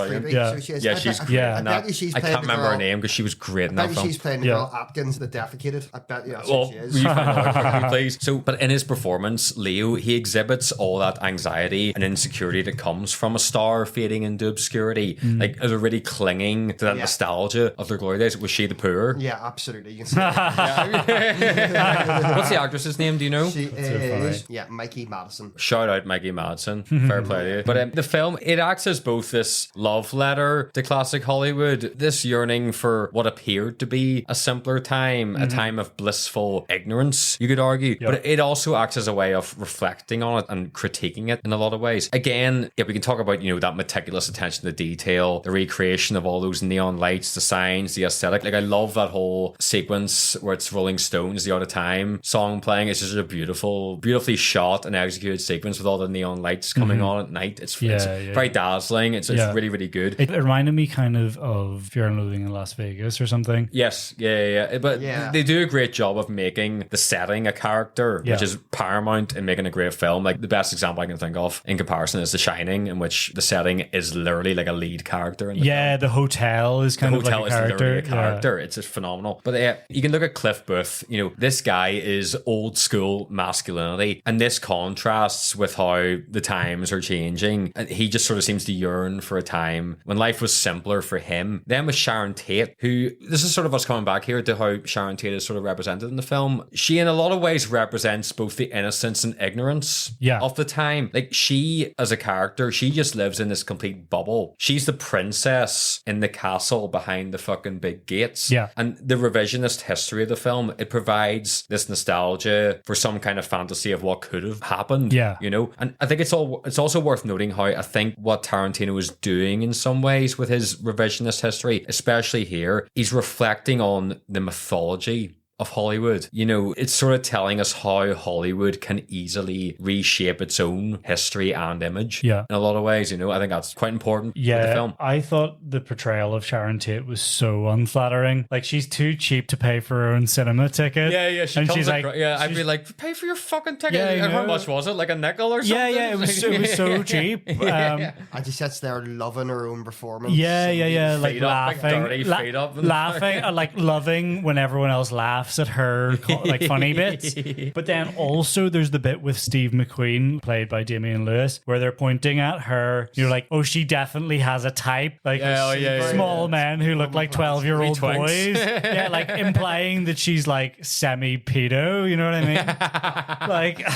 I can't remember her name because she was great in that film. She's playing the girl Atkins, the defecated. I bet Well, she is. you find out, please. So, but in his performance, Leo, he exhibits all that anxiety and insecurity that comes from a star fading into obscurity. Like, is really clinging to that nostalgia of their glory days. Was she the poor? Yeah, absolutely. You can see that. What's the actress's name? Do you know? She is, Mikey Madison. Shout out Mikey Madison. Fair play to you. But the film, it acts as both this love letter to classic Hollywood, this yearning for what appeared to be a simpler time, a time of blissful ignorance, you could argue. But it also acts as a way of reflecting on it and critiquing it in a lot of ways. Again, we can talk about, you know, that meticulous attention to detail, the recreation of all those neon lights, the signs, the aesthetic. Like, I love that whole sequence where it's Rolling Stones, The Out of Time song playing. It's just a beautifully shot and executed sequence with all the neon lights coming on at night. It's very dazzling. It's really, really good. It reminded me kind of Fear and Loathing in Las Vegas or something. Yes, but they do a great job of making the setting a character, which is paramount in making a great film. Like, the best example I can think of in comparison is The Shining, in which the setting is literally like a lead character in the film. The hotel is kind of like a character. Literally a character. It's just phenomenal. But you can look at Cliff Booth. You know, this guy is old school masculinity, and this contrasts with how the times are changing. And he just sort of seems to yearn for a time when life was simpler for him. Then with Sharon Tate, who, this is sort of us coming back here to how Sharon Tate is sort of represented in the film. She in a lot of ways represents both the innocence and ignorance of the time. Like, she as a character, she just lives in this complete bubble. She's the princess in the castle behind the fucking big gates. Yeah. And the revisionist history of the film, it provides this nostalgia for some kind of fantasy of what could have happened. Yeah. You know? And I think it's also worth noting how I think what Tarantino is doing in some ways with his revisionist history, especially here, he's reflecting on the mythology of Hollywood. You know, it's sort of telling us how Hollywood can easily reshape its own history and image in a lot of ways. You know, I think that's quite important with the film. I thought the portrayal of Sharon Tate was so unflattering. Like, she's too cheap to pay for her own cinema ticket. Yeah, she's like, I'd be like, pay for your fucking ticket. Yeah, and how much was it? Like a nickel or something? Yeah, it was so cheap. And she sits there loving her own performance. Like laughing, laughing, like loving when everyone else laughs at her like funny bits. But then also there's the bit with Steve McQueen, played by Damian Lewis, where they're pointing at her. You're like, oh, she definitely has a type. Like small men who look like 12-year-old boys. Like implying that she's like semi-pedo, you know what I mean? Like,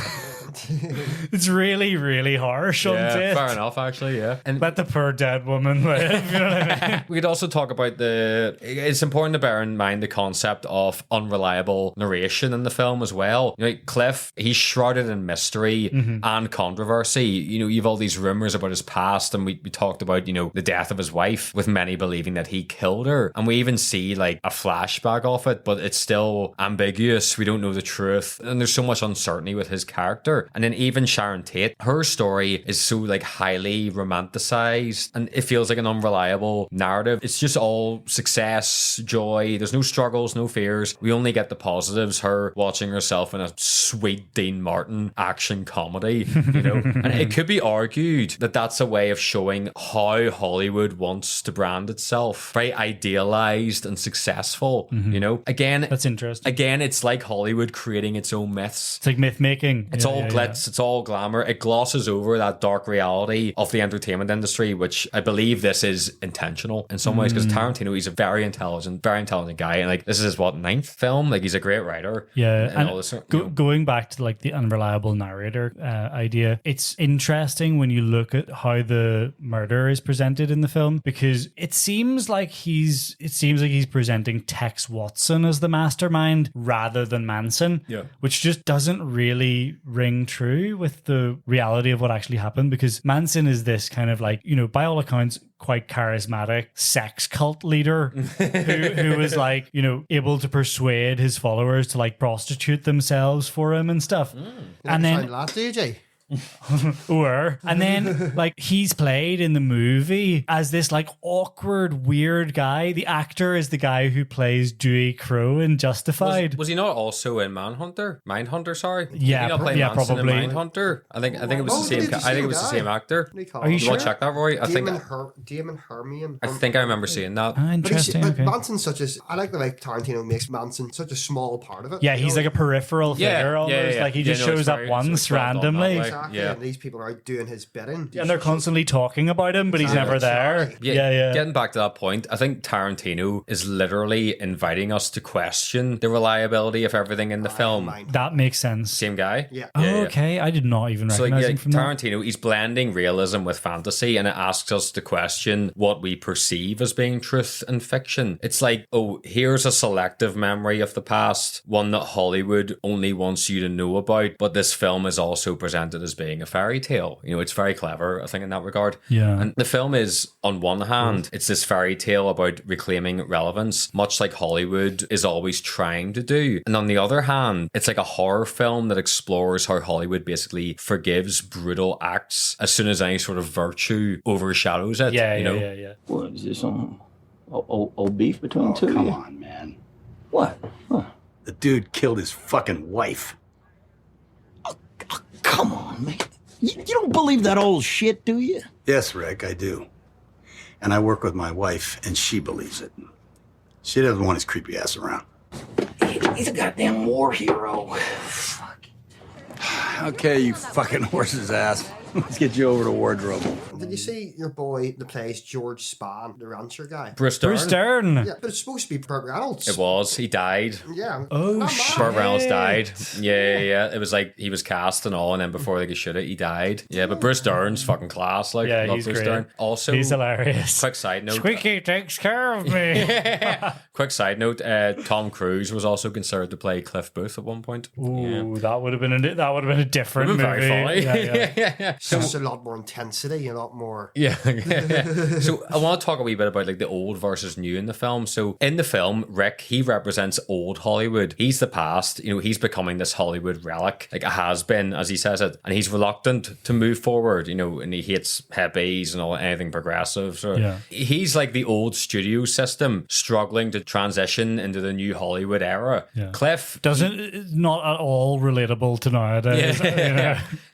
it's really, really harsh on it. Fair enough, actually, and let the poor dead woman live, you know what I mean? We could also talk about it's important to bear in mind the concept of unreliable narration in the film as well. You know, like Cliff, he's shrouded in mystery and controversy. You know, you've all these rumors about his past, and we talked about, you know, the death of his wife, with many believing that he killed her. And we even see like a flashback of it, but it's still ambiguous. We don't know the truth. And there's so much uncertainty with his character. And then even Sharon Tate, her story is so like highly romanticized, and it feels like an unreliable narrative. It's just all success, joy. There's no struggles, no fears. We only get the positives. Her watching herself in a sweet Dean Martin action comedy, you know. And it could be argued that that's a way of showing how Hollywood wants to brand itself, very idealized and successful. You know, again, that's interesting. Again, it's like Hollywood creating its own myths. It's like myth making. It's all glitz. It's all glamour. It glosses over that dark reality of the entertainment industry, which I believe this is intentional in some ways, because Tarantino, he's a very intelligent guy, and like this is his ninth film. Like, he's a great writer. And all this, going back to like the unreliable narrator idea, it's interesting when you look at how the murder is presented in the film, because it seems like he's presenting Tex Watson as the mastermind rather than Manson, which just doesn't really ring true with the reality of what actually happened, because Manson is this kind of like, you know, by all accounts, quite charismatic sex cult leader who was like, you know, able to persuade his followers to like prostitute themselves for him and stuff. And then last AJ. And then like he's played in the movie as this like awkward weird guy. The actor is the guy who plays Dewey Crow in Justified. Was he not also in Mindhunter, sorry? Yeah, Did he not play Manson probably in Mindhunter? I think it was the same. I think it was the same actor. Are you You sure? want to check that, Roy? Damon Hermione. I think I remember seeing that. Interesting. But Manson's I like the way Tarantino makes Manson such a small part of it. Yeah, he's like a peripheral figure almost. Like he just shows up once randomly. Exactly. And these people are out doing his bidding. And they're constantly talking about him, but he's never there. Yeah. Getting back to that point, I think Tarantino is literally inviting us to question the reliability of everything in the film. That makes sense. Same guy? Yeah. Okay. I did not even recognize him from Tarantino, he's blending realism with fantasy, and it asks us to question what we perceive as being truth and fiction. It's like, oh, here's a selective memory of the past, one that Hollywood only wants you to know about, but this film is also presented as being a fairy tale. You know, it's very clever, I think, in that regard. Yeah. And the film is, on one hand, it's this fairy tale about reclaiming relevance, much like Hollywood is always trying to do. And on the other hand, it's like a horror film that explores how Hollywood basically forgives brutal acts as soon as any sort of virtue overshadows it. Yeah. What, is this old beef between two of you? Come on, man. What? The dude killed his fucking wife. Come on, man. You don't believe that old shit, do you? Yes, Rick, I do. And I work with my wife, and she believes it. She doesn't want his creepy ass around. He's a goddamn war hero. Okay, you fucking horse's ass. Let's get you over to wardrobe. Did you see your boy that plays George Spahn, the rancher guy? Bruce Dern. Yeah, but it's supposed to be Burt Reynolds. It was. He died. Yeah. Oh, shit. Burt Reynolds died. Yeah. It was like he was cast and all, and then before they could shoot it, he died. Yeah, but Bruce Dern's fucking class. Like, Yeah, love he's Bruce great. Dern. Also, He's hilarious. Quick side note. Squeaky takes care of me. Quick side note. Tom Cruise was also considered to play Cliff Booth at one point. Ooh, that would have been a different movie. Very funny. Yeah. So it's a lot more intensity, a lot more. Yeah. So I want to talk a wee bit about like the old versus new in the film. So in the film, Rick, he represents old Hollywood. He's the past. He's becoming this Hollywood relic, like a has been, as he says it, and he's reluctant to move forward. And he hates hippies and all anything progressive. So he's like the old studio system struggling to transition into the new Hollywood era. Yeah. Cliff not at all relatable to nowadays.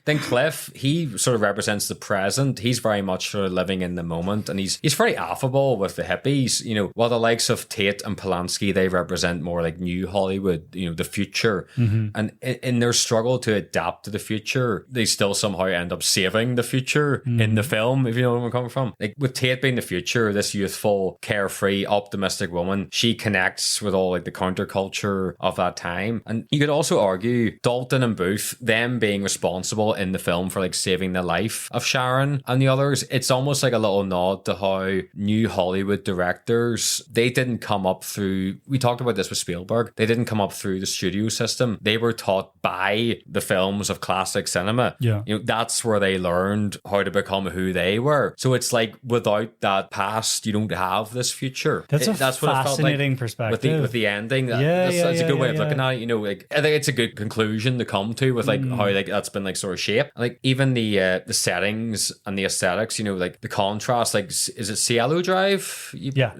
Then Cliff, he sort of represents the present. He's very much sort of living in the moment, and he's very affable with the hippies. While the likes of Tate and Polanski, they represent more like new Hollywood, the future. And in their struggle to adapt to the future, they still somehow end up saving the future in the film, if you know where I'm coming from. Like with Tate being the future, this youthful, carefree, optimistic woman, she connects with all like the counterculture of that time. And you could also argue Dalton and Booth, them being responsible in the film for like saving the life of Sharon and the others. It's almost like a little nod to how new Hollywood directors, they didn't come up through, we talked about this with Spielberg, they didn't come up through the studio system. They were taught by the films of classic cinema. Yeah. That's where they learned how to become who they were. So it's like without that past, you don't have this future. That's a what fascinating it felt like perspective. with the ending. That's a good way of looking at it. Like I think it's a good conclusion to come to with like how like that's been like sort of shaped. Like even the settings and the aesthetics, like the contrast, like is it Cielo Drive?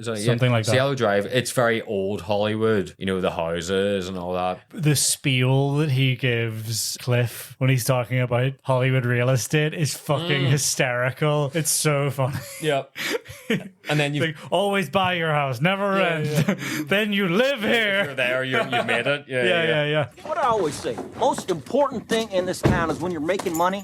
Something like that. Cielo Drive, it's very old Hollywood, the houses and all that. The spiel that he gives Cliff when he's talking about Hollywood real estate is fucking hysterical. It's so funny. Yep. And then you like, always buy your house, never rent. Then you live here. If you're there, you've made it. Yeah. What I always say, most important thing in this town is when you're making money,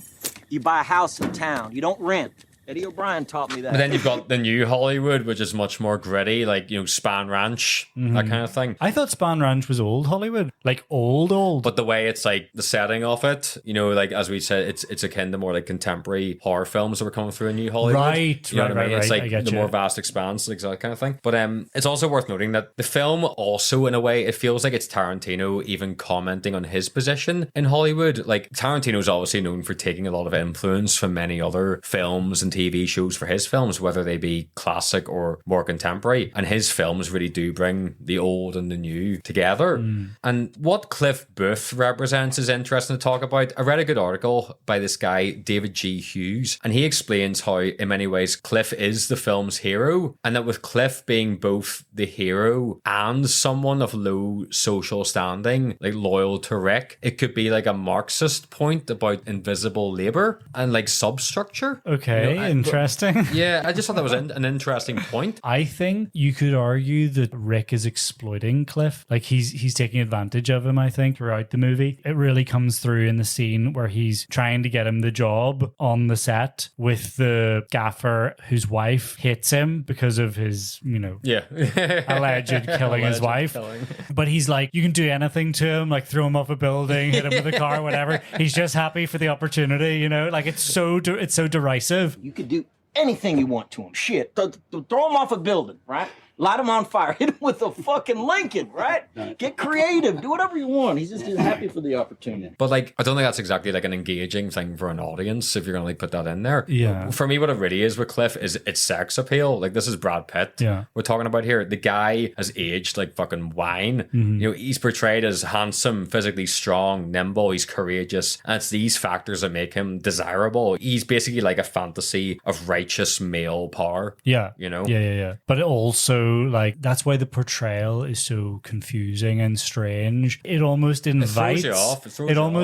you buy a house in town. You don't rent. Eddie O'Brien taught me that. But then you've got the new Hollywood, which is much more gritty, like, Span Ranch, that kind of thing. I thought Span Ranch was old Hollywood, like old. But the way it's like the setting of it, like as we said, it's akin to more like contemporary horror films that were coming through in new Hollywood. Right, you know what I mean? It's like the more vast expanse, like that kind of thing. But it's also worth noting that the film also, in a way, it feels like it's Tarantino even commenting on his position in Hollywood. Like Tarantino's obviously known for taking a lot of influence from many other films and TV shows for his films, whether they be classic or more contemporary. And his films really do bring the old and the new together. And what Cliff Booth represents is interesting to talk about. I read a good article by this guy, David G. Hughes, and he explains how, in many ways, Cliff is the film's hero, and that with Cliff being both the hero and someone of low social standing, like loyal to Rick, it could be like a Marxist point about invisible labor and like substructure. Okay, interesting. Yeah, I just thought that was an interesting point. I think you could argue that Rick is exploiting Cliff. Like he's taking advantage of him, I think, throughout the movie. It really comes through in the scene where he's trying to get him the job on the set with the gaffer whose wife hates him because of his, alleged killing his wife. But he's like, you can do anything to him, like throw him off a building, hit him with a car, whatever. He's just happy for the opportunity, like it's so derisive. You could do anything you want to him. Shit. Throw him off a building, right? Light him on fire. Hit him with a fucking Lincoln, right? Get creative. Do whatever you want. He's just happy for the opportunity. But I don't think that's exactly like an engaging thing for an audience if you're going to put that in there. Yeah. For me, what it really is with Cliff is it's sex appeal. Like this is Brad Pitt. Yeah. We're talking about here. The guy has aged like fucking wine. He's portrayed as handsome, physically strong, nimble. He's courageous. And it's these factors that make him desirable. He's basically like a fantasy of righteous male power. Yeah. Yeah. But it also like, that's why the portrayal is so confusing and strange. It almost invites,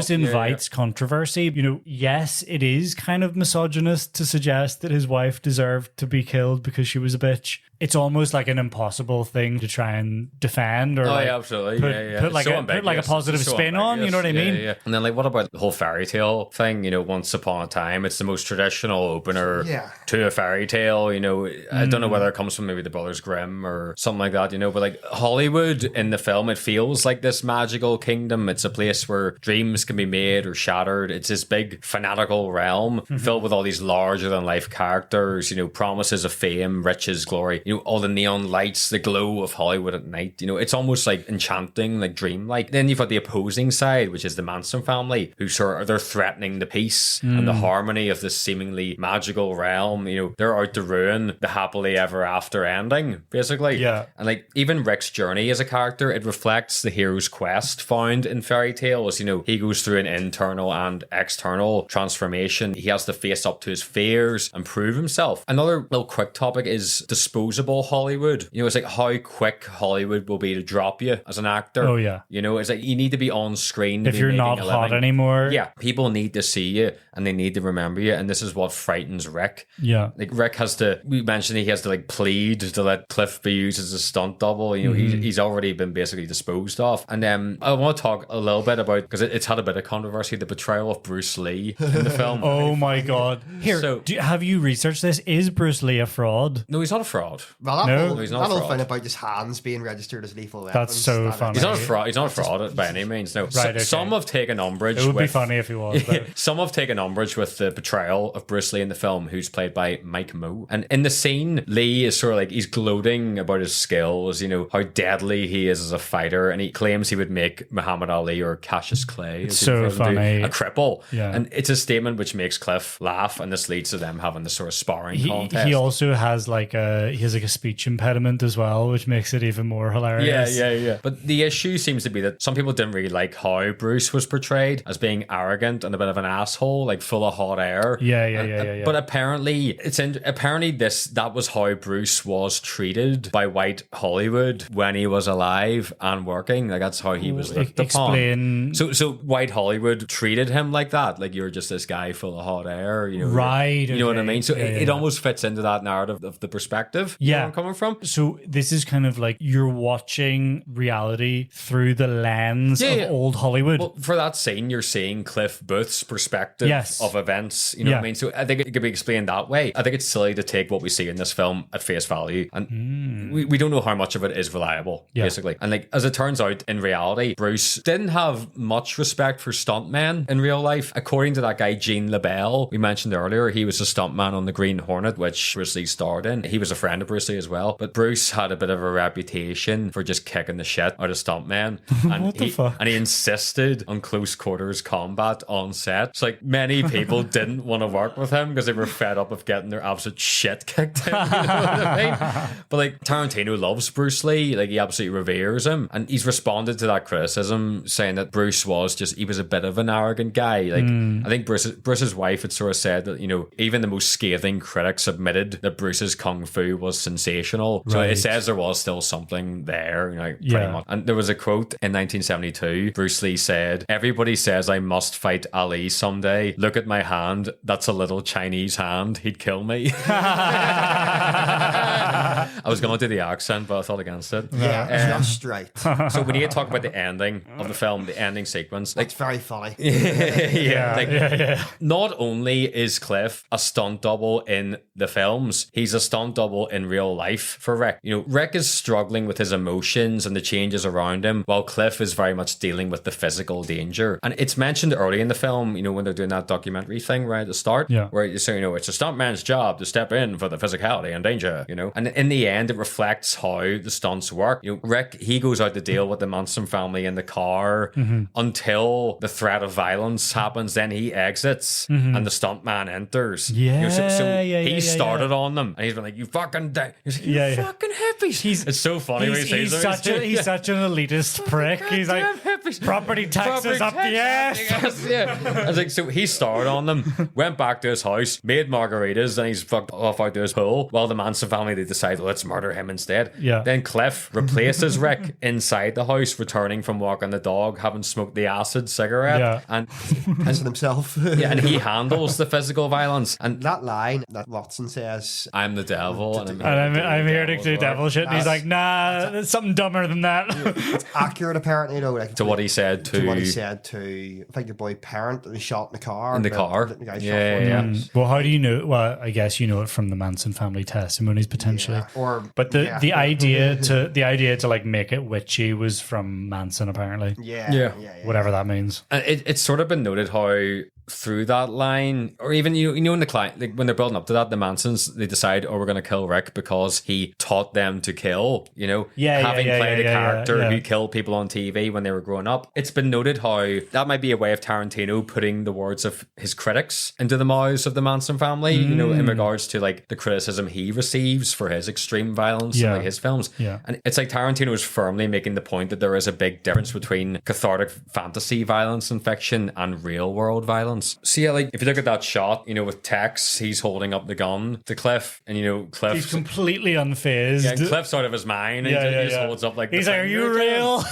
invites controversy. You know, yes, it is kind of misogynist to suggest that his wife deserved to be killed because she was a bitch. It's almost like an impossible thing to try and defend or absolutely. Put like a positive spin on, you know what I mean? Yeah. And then like, what about the whole fairy tale thing? You know, Once Upon a Time, it's the most traditional opener to a fairy tale. You know, I don't know whether it comes from maybe the Brothers Grimm or something like that, you know, but like Hollywood in the film, it feels like this magical kingdom. It's a place where dreams can be made or shattered. It's this big fanatical realm filled with all these larger than life characters, you know, promises of fame, riches, glory. You know, all the neon lights, the glow of Hollywood at night. You know, it's almost like enchanting, like dreamlike. Then you've got the opposing side, which is the Manson family, who they're threatening the peace and the harmony of this seemingly magical realm. You know, they're out to ruin the happily ever after ending, basically. Yeah. And like, even Rick's journey as a character, it reflects the hero's quest found in fairy tales. You know, he goes through an internal and external transformation. He has to face up to his fears and prove himself. Another little quick topic is disposable Hollywood. You know, it's like how quick Hollywood will be to drop you as an actor. Oh yeah. You know, it's like you need to be on screen if you're not hot anymore. Yeah, people need to see you and they need to remember you, and this is what frightens Rick. Yeah, like Rick has to. We mentioned he has to like plead to let Cliff be used as a stunt double. You know, he's already been basically disposed of. And I want to talk a little bit about, because it's had a bit of controversy, the betrayal of Bruce Lee in the film. Oh my god! Here, have you researched this? Is Bruce Lee a fraud? No, he's not a fraud. Well, he's not a fraud. Thing about his hands being registered as lethal weapons. That's so funny. He's not a fraud. He's not a fraud by any means. No. Right, okay. Some have taken umbrage. It would be funny if he was. Some have taken umbrage with the betrayal of Bruce Lee in the film, who's played by Mike Moe. And in the scene, Lee is sort of like, he's gloating about his skills, you know, how deadly he is as a fighter, and he claims he would make Muhammad Ali or Cassius Clay, it's so funny, a cripple. Yeah. And it's a statement which makes Cliff laugh, and this leads to them having this sort of sparring contest. He also has like a speech impediment as well, which makes it even more hilarious. Yeah. But the issue seems to be that some people didn't really like how Bruce was portrayed, as being arrogant and a bit of an asshole, like full of hot air. Yeah. But apparently, that was how Bruce was treated by white Hollywood when he was alive and working. Like, that's how he was looked upon. So white Hollywood treated him like that. Like, you're just this guy full of hot air. You know, right? You know what I mean? So it almost fits into that narrative of the perspective. You know where I'm coming from. So this is kind of like you're watching reality through the lens of old Hollywood. Well, for that scene, you're seeing Cliff Booth's perspective of events. You know what I mean? So I think it could be explained that way. I think it's silly to take what we see in this film at face value, and we don't know how much of it is reliable, basically. And like, as it turns out, in reality, Bruce didn't have much respect for stuntmen in real life. According to that guy Gene LaBelle we mentioned earlier, he was a stuntman on the Green Hornet, which Bruce Lee starred in. He was a friend of Bruce Lee as well. But Bruce had a bit of a reputation for just kicking the shit out of stuntmen. And what the fuck? And he insisted on close quarters combat on set. So like, many people didn't want to work with him because they were fed up of getting their absolute shit kicked in. You know what I mean? But like, Tarantino loves Bruce Lee. Like, he absolutely reveres him. And he's responded to that criticism saying that Bruce he was a bit of an arrogant guy. Like, I think Bruce's wife had sort of said that, you know, even the most scathing critics admitted that Bruce's kung fu was sensational. So it says there was still something there, you know, pretty much. And there was a quote in 1972. Bruce Lee said, "Everybody says I must fight Ali someday. Look at my hand. That's a little Chinese hand. He'd kill me." I was going to do the accent, but I thought against it. Yeah, just right. So we need to talk about the ending of the film, the ending sequence. Like, it's very funny. Not only is Cliff a stunt double in the films, he's a stunt double in real life for Rick. You know, Rick is struggling with his emotions and the changes around him, while Cliff is very much dealing with the physical danger. And it's mentioned early in the film, you know, when they're doing that documentary thing right at the start, where you say, you know, it's a stuntman's job to step in for the physicality and danger, you know. And in the end, it reflects how the stunts work. You know, Rick, he goes out to deal with the Manson family in the car until the threat of violence happens. Then he exits and the stuntman enters. Yeah, you know, so he started on them, and he's been like, "You fucking he's like, you fucking hippies." It's so funny when he says he's such an elitist prick. He's like, Property taxes up the ass. Yeah. I was like, so he starred on them, went back to his house, made margaritas, and he's fucked off out to his pool. While the Manson family, they decide, let's murder him instead. Yeah. Then Cliff replaces Rick inside the house, returning from walking the dog, having smoked the acid cigarette. Yeah. And himself. yeah, and he handles the physical violence. And that line that Watson says, I'm the devil, and I'm here to do devil shit. And he's like, nah, there's something dumber than that. It's accurate, apparently, you know, like to what he said to I think your boy parent that was shot in the car. In the car. The guy Yeah. Well, how do you know? Well, I guess you know it from the Manson family testimonies potentially. Yeah. But the idea to like make it witchy was from Manson apparently. Yeah. Whatever that means. And it's sort of been noted how through that line, or even you know in the client, like when they're building up to that, the Mansons, they decide, oh, we're going to kill Rick because he taught them to kill. You know, having played a character who killed people on TV when they were growing up. It's been noted how that might be a way of Tarantino putting the words of his critics into the mouths of the Manson family. You know, in regards to like the criticism he receives for his extreme violence in like his films. Yeah. And it's like Tarantino is firmly making the point that there is a big difference between cathartic fantasy violence in fiction and real world violence. So yeah, like if you look at that shot, you know, with Tex, he's holding up the gun to Cliff, and you know, Cliff, he's completely unfazed. Yeah, and Cliff's out of his mind, and he just holds up like he's like, "Are you real?"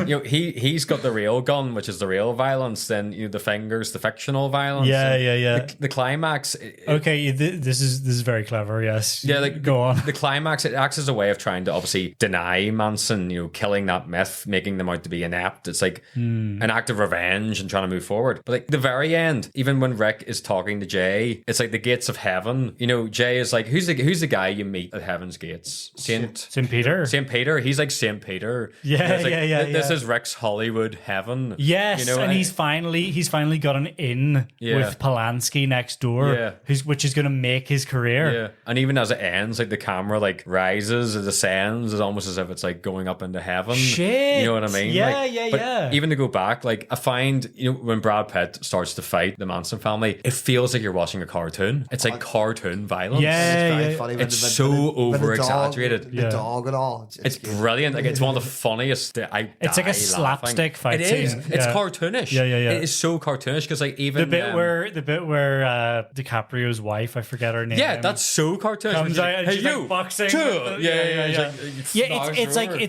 You know, he's got the real gun, which is the real violence. Then you know, the fingers, the fictional violence. Yeah. The climax. Okay, this is very clever. Yes. Yeah, like go on. The climax, it acts as a way of trying to obviously deny Manson, you know, killing that myth, making them out to be inept. It's like an act of revenge and trying to move forward. But like the very end, even when Rick is talking to Jay, it's like the gates of heaven. You know, Jay is like, who's the guy you meet at heaven's gates? Saint Peter. Saint Peter. He's like Saint Peter. Yeah, This is Rick's Hollywood heaven. Yes, you know, and he's finally got an in with Polanski next door, which is going to make his career. Yeah, and even as it ends, like the camera like rises, it ascends, it's almost as if it's like going up into heaven. Shit, you know what I mean? Yeah, like, but even to go back, like I find, you know, when Brad Pitt starts to fight the Manson family, it feels like you're watching a cartoon. It's like cartoon violence. It's funny. It's so over exaggerated. The dog and all. It's brilliant. Like it's one of the funniest. It's like a slapstick fight scene. It is. It's cartoonish. Yeah. It is so cartoonish because like even the bit where DiCaprio's wife, I forget her name. Yeah, that's so cartoonish. Comes out and she's like boxing. It's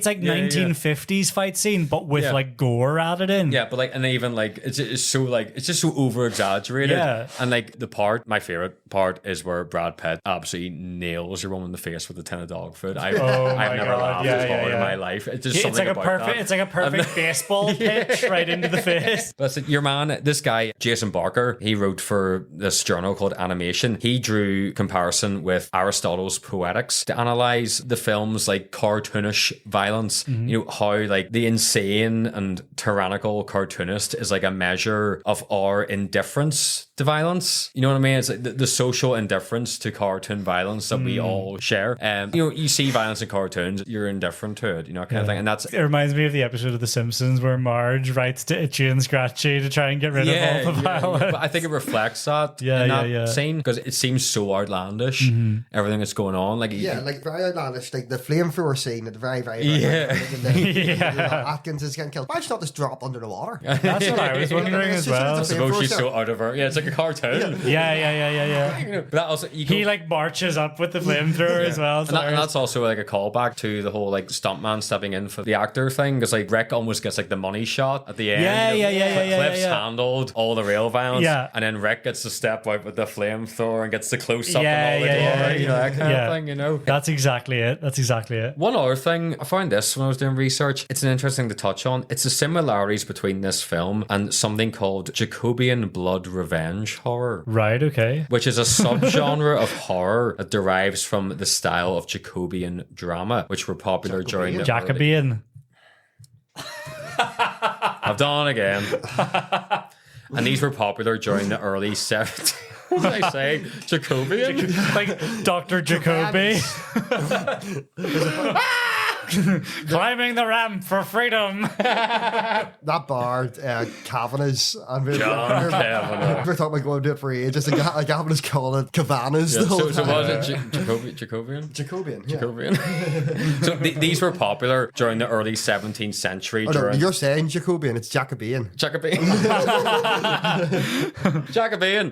like 1950s fight scene, but with like gore added in. Yeah, but like, and even like it's just so over exaggerated. Yeah. And like my favorite part is where Brad Pitt absolutely nails your woman in the face with a tin of dog food. I've never laughed as hard in my life. It's just something about that. It's like a perfect baseball pitch right into the face. But your man, this guy Jason Barker, he wrote for this journal called Animation. He drew comparison with Aristotle's Poetics to analyze the film's like cartoonish violence. Mm-hmm. You know how like the insane and tyrannical cartoonist is like a measure of our indifference to violence. You know what I mean? It's like the social indifference to cartoon violence that we all share. You know, you see violence in cartoons, you're indifferent to it, you know, kind of thing. And that's it. Reminds me of the episode of The Simpsons where Marge writes to Itchy and Scratchy to try and get rid of all the violence. But I think it reflects that in that scene because it seems so outlandish, everything that's going on. Like like very outlandish. Like the flamethrower scene at the very Atkins is getting killed. Why should not just drop under the water? That's what I was wondering as well. I suppose she's so out of her. Yeah, it's like a cartoon. Yeah. But that also, he like marches up with the flamethrower as well. And that's also like a callback to the whole like stuntman stepping in for the actor thing because like Rick almost gets like the money shot at the end. Cliff's handled all the real violence, and then Rick gets to step out with the flamethrower and gets the close up and all the glory, that kind of thing. You know, that's exactly it. One other thing, I found this when I was doing research. It's an interesting to touch on. It's the similarities between this film and something called Jacobean blood revenge horror. Right. Okay. Which is a subgenre of horror that derives from the style of Jacobean drama, which were popular during the Jacobean. I've done it again. And these were popular during the early 70s. What did I say? Jacobean? Like Dr. Jacoby. Climbing the ramp for freedom. That bar, Kavanagh's. And we're talking about going to it for ages. Like Kavanagh's calling it Kavanagh's. Yeah, the whole so time. was it Jacobian? Jacobian. Yeah. Jacobian. So these were popular during the early 17th century. Oh, no, you're saying Jacobian, it's Jacobean. Jacobean.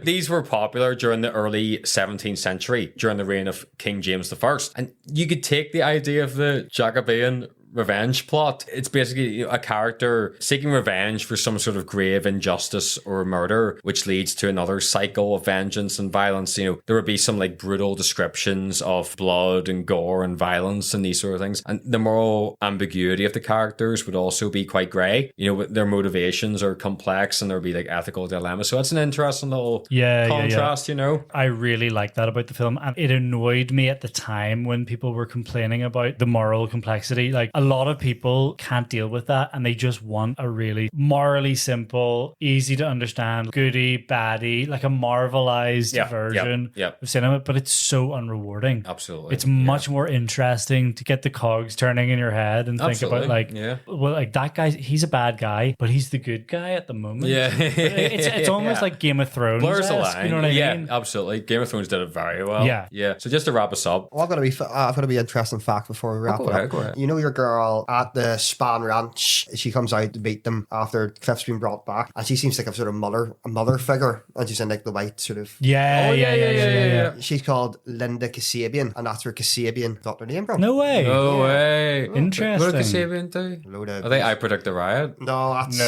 These were popular during the early 17th century, during the reign of King James I. And you could take the idea of the Jacobean revenge plot. It's basically a character seeking revenge for some sort of grave injustice or murder, which leads to another cycle of vengeance and violence. There would be some like brutal descriptions of blood and gore and violence and these sort of things. And the moral ambiguity of the characters would also be quite grey. Their motivations are complex and there would be like ethical dilemmas. So it's an interesting little contrast, I really like that about the film. And it annoyed me at the time when people were complaining about the moral complexity. Like, a lot of people can't deal with that and they just want a really morally simple, easy to understand, goody, baddie, like a marvelized version of cinema, but it's so unrewarding. Absolutely. It's much more interesting to get the cogs turning in your head and think about like that guy, he's a bad guy, but he's the good guy at the moment. Yeah. It's almost like Game of Thrones. Blurs the line. You know what I mean? Yeah, absolutely. Game of Thrones did it very well. Yeah. So just to wrap us up. I've got to be interesting fact before we wrap it up. Go ahead. Your girl at the Span Ranch, she comes out to meet them after Cliff's been brought back, and she seems like a sort of mother figure, and she's in like the white sort of Yeah. She's called Linda Kasabian, and that's where Kasabian got their name from. No way. Interesting. What did Kasabian do? I Predict the Riot? No, that's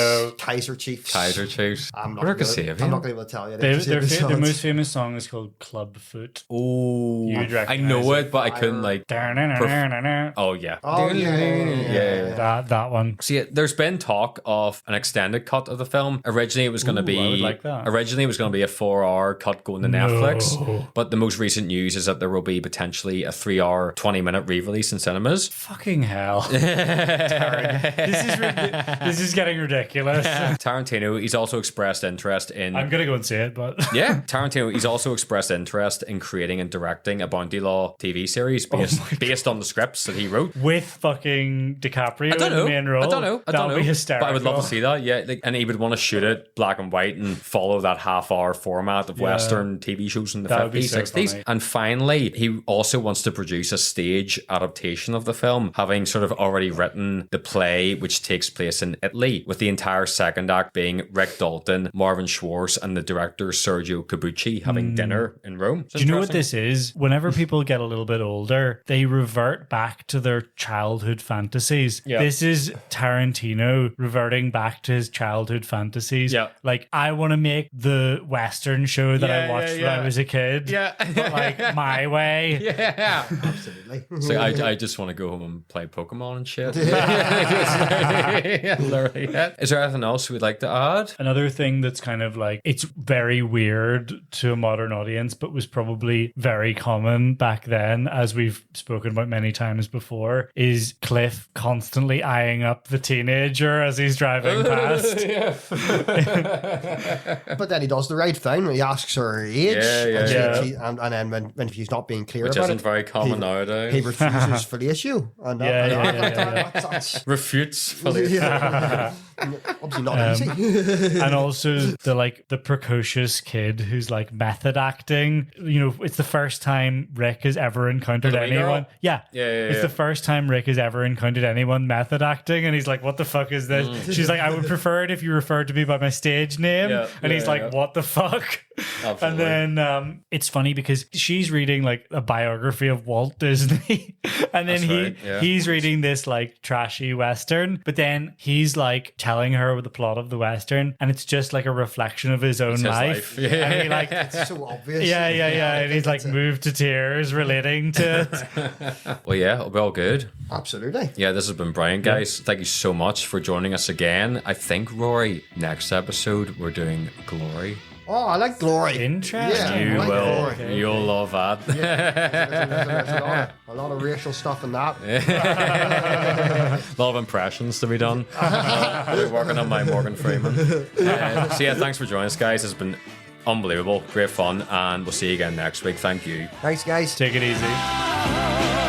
Kaiser Chiefs. I'm not going to be able to tell you. Their most famous song is called Clubfoot. Oh, I know it, but I couldn't like. Oh yeah. That one. See, there's been talk of an extended cut of the film. Originally, it was going to be. I would like that. Originally, it was going to be a 4-hour cut going to Netflix. But the most recent news is that there will be potentially a 3-hour, 20-minute re-release in cinemas. Fucking hell! This is getting ridiculous. Tarantino, he's also expressed interest in. I'm gonna go and see it, but Tarantino, he's also expressed interest in creating and directing a bounty law TV series based on the scripts that he wrote with fucking DiCaprio in the main role. I don't know. That would be hysterical. But I would love to see that. Yeah, and he would want to shoot it black and white and follow that half-hour format of Western TV shows in the 50s, 60s. Funny. And finally, he also wants to produce a stage adaptation of the film, having sort of already written the play, which takes place in Italy, with the entire second act being Rick Dalton, Marvin Schwartz, and the director Sergio Corbucci having dinner in Rome. Do you know what this is? Whenever people get a little bit older, they revert back to their childhood fantasies. Yeah. This is Tarantino reverting back to his childhood fantasies. Yeah. Like, I want to make the Western show that I watched when I was a kid. Yeah. But like my way. Yeah. Absolutely. So I just want to go home and play Pokemon and shit. Is there anything else we'd like to add? Another thing that's kind of like, it's very weird to a modern audience, but was probably very common back then, as we've spoken about many times before, is Cliff constantly eyeing up the teenager as he's driving past. But then he does the right thing. He asks her age. And then when she's not being clear Which about isn't it, very common nowadays. he refuses fellatio. And that's refutes fellatio. Obviously not easy. And also the precocious kid who's like method acting. It's the first time Rick has ever encountered anyone. It's the first time Rick has ever encountered anyone method acting, and he's like, "What the fuck is this?" She's like, "I would prefer it if you referred to me by my stage name." And he's like, "What the fuck?" Absolutely. And then it's funny because she's reading like a biography of Walt Disney, and then he's reading this like trashy Western, but then he's like telling her the plot of the Western, and it's just like a reflection of his own life. And he like, it's so obvious. And he's like moved to tears relating to it. Well, yeah, it'll be all good. Absolutely. Yeah, this has been Brian, guys. Thank you so much for joining us again. I think, Rory, next episode we're doing Glory. Oh, I like Glory. Interesting. Yeah, You'll love that. There's a lot of racial stuff in that. A lot of impressions to be done. I'll be working on my Morgan Freeman. Thanks for joining us, guys. It's been unbelievable, great fun, and we'll see you again next week. Thank you. Thanks, guys. Take it easy.